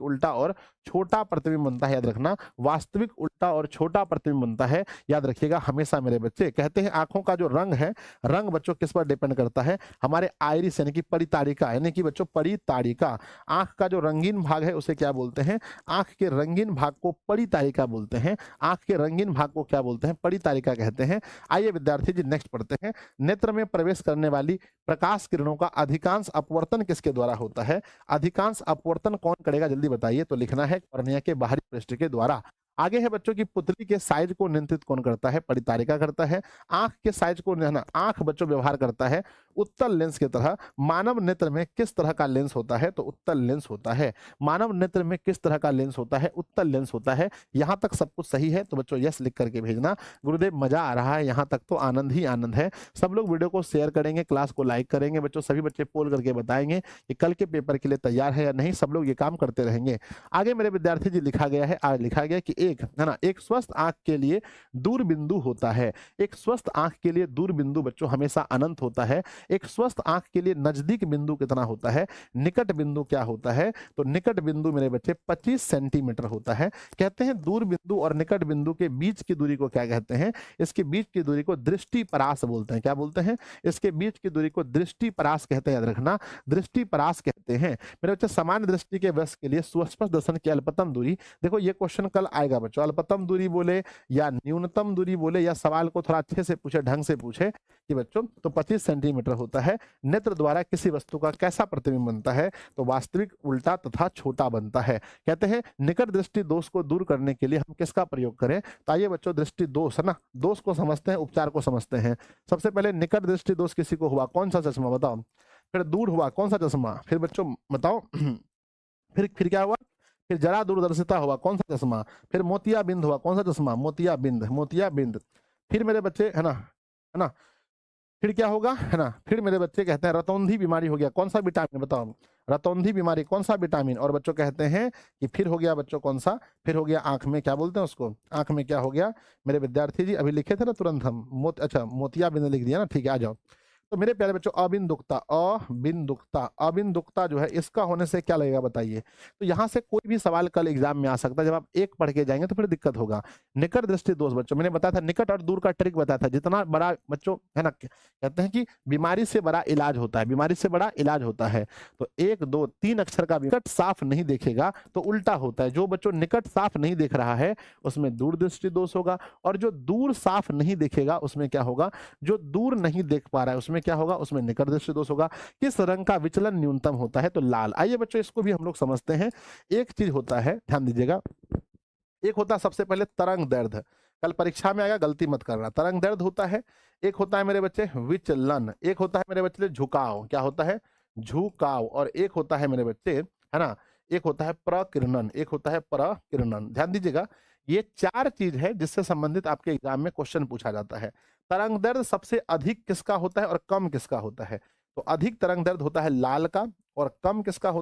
उल्टा और छोटा प्रतिबिंब बनता है, याद रखना, वास्तविक उल्टा और छोटा प्रतिबिंब बनता है, याद रखिएगा हमेशा मेरे बच्चे। कहते हैं आंखों का जो रंग है, रंग बच्चों किस पर डिपेंड करता है? हमारे आइरिस यानी कि परितारिका, यानी कि बच्चों परितारिका, आंख का जो रंगीन भाग है उसे क्या बोलते हैं? आंख के रंगीन भाग को परितारिका बोलते हैं। आंख के रंगीन भाग को क्या बोलते हैं? परितारिका कहते हैं। आइए विद्यार्थी जी नेक्स्ट पढ़ते हैं। नेत्र में प्रवेश करने वाली प्रकाश किरणों का अधिकांश अपवर्तन किसके द्वारा होता है? अधिकांश अपवर्तन कौन करेगा? जल्दी बताइए। तो लिखना है कॉर्निया के बाहरी पृष्ठ के द्वारा। आगे है बच्चों की पुतली के साइज को नियंत्रित कौन करता है? परितारिका करता है। आंख के साइज को, ना, आंख बच्चों व्यवहार करता है उत्तल लेंस की तरह। मानव नेत्र में किस तरह का लेंस होता है? तो उत्तल लेंस होता है। मानव नेत्र में किस तरह का लेंस होता है? उत्तल लेंस होता है। यहां तक सब कुछ सही है तो बच्चों यस लिख करके भेजना। गुरुदेव मजा आ रहा है, यहां तक तो आनंद ही आनंद है। सब लोग वीडियो को शेयर करेंगे, क्लास को लाइक करेंगे बच्चों, सभी बच्चे पोल करके बताएंगे कि कल के पेपर के लिए तैयार है या नहीं। सब लोग ये काम करते रहेंगे। आगे मेरे विद्यार्थी जी लिखा गया है, आज लिखा गया कि एक, है ना, एक स्वस्थ आंख के लिए दूर बिंदु होता है। एक स्वस्थ आंख के लिए दूर बिंदु बच्चों हमेशा अनंत होता है। एक स्वस्थ आंख के लिए नजदीक बिंदु कितना होता है? निकट बिंदु क्या होता है? तो निकट बिंदु मेरे बच्चे 25 सेंटीमीटर होता है। कहते हैं दूर बिंदु और निकट बिंदु के बीच की दूरी को क्या कहते हैं? इसके बीच की दूरी को दृष्टि परास बोलते हैं। क्या बोलते हैं? इसके बीच की दूरी को दृष्टि परास कहते हैं, याद रखना, दृष्टि परास कहते हैं। मेरे बच्चे सामान्य दृष्टि के वश के लिए सुस्पष्ट दर्शन की अल्पतम दूरी, देखो ये क्वेश्चन कल आएगा बच्चों, अल्पतम दूरी बोले या न्यूनतम दूरी बोले या सवाल को थोड़ा अच्छे से पूछे, ढंग से पूछे कि बच्चों तो 25 सेंटीमीटर होता है। नेत्र द्वारा किसी वस्तु का कैसा प्रतिबिंब बनता है? तो वास्तविक उल्टा तथा छोटा बनता है। कहते हैं निकट दृष्टि दोष को दूर करने के लिए हम किसका प्रयोग करें? तो आइए बच्चों दृष्टि दोष, है ना, दोष को समझते हैं, उपचार को समझते हैं। सबसे पहले निकट दृष्टि दोष किसी को हुआ, कौन सा चश्मा बताओ? फिर दूर हुआ, कौन सा चश्मा? फिर बच्चों बताओ फिर क्या हुआ? फिर जरा दूरदर्शिता हुआ, कौन सा चश्मा? फिर मोतियाबिंद हुआ, कौन सा चश्मा? मोतियाबिंद। फिर मेरे बच्चे, है ना, फिर क्या होगा, है ना, फिर मेरे बच्चे कहते हैं रतौंधी बीमारी हो गया, कौन सा विटामिन बताओ? रतौंधी बीमारी, कौन सा विटामिन? और बच्चों कहते हैं कि फिर हो गया बच्चों कौन सा? फिर हो गया आंख में, क्या बोलते हैं उसको? आंख में क्या हो गया मेरे विद्यार्थी जी? अभी लिखे थे ना तुरंत हम, अच्छा मोतियाबिंद लिख दिया ना, ठीक है आ जाओ। तो मेरे प्यारे बच्चों अबिंदुकता, अबिंदुकता, अबिंदुकता जो है इसका होने से क्या लगेगा बताइए। तो यहाँ से कोई भी सवाल कल एग्जाम में आ सकता है, जब आप एक पढ़ के जाएंगे तो फिर दिक्कत होगा। निकट दृष्टि दोष बच्चों, मैंने बताया था निकट और दूर का ट्रिक बताया था, जितना बड़ा बच्चों है ना, कहते हैं कि बीमारी से बड़ा इलाज होता है, बीमारी से बड़ा इलाज होता है। तो 1 2 3 अक्षर का निकट साफ नहीं देखेगा तो उल्टा होता है, जो बच्चों निकट साफ नहीं देख रहा है उसमें दूर दृष्टि दोष होगा, और जो दूर साफ नहीं देखेगा उसमें क्या होगा, जो दूर नहीं देख पा रहा है उसमें क्या होगा, उसमें निकट दृष्टि दोष होगा। किस रंग का विचलन न्यूनतम होता है, तो लाल। आइए बच्चों इसको भी हम लोग समझते हैं। एक चीज होता है, ध्यान दीजिएगा, एक होता है सबसे पहले तरंग दैर्ध्य, कल परीक्षा में आएगा, गलती मत करना। तरंग दैर्ध्य होता है, एक होता है मेरे बच्चे विचलन, एक होता है मेरे बच्चे झुकाव, क्या होता है, झुकाव, और एक होता है मेरे बच्चे, है ना, एक होता है प्रकीर्णन, एक होता है प्रकीर्णन। ध्यान दीजिएगा, ये 4 चीज है जिससे संबंधित आपके एग्जाम में क्वेश्चन पूछा जाता है। तरंग दैर्ध्य सबसे अधिक किसका होता है और कम किसका होता है, तो अधिक तरंग दैर्ध्य होता है लाल का, और कम किसका होता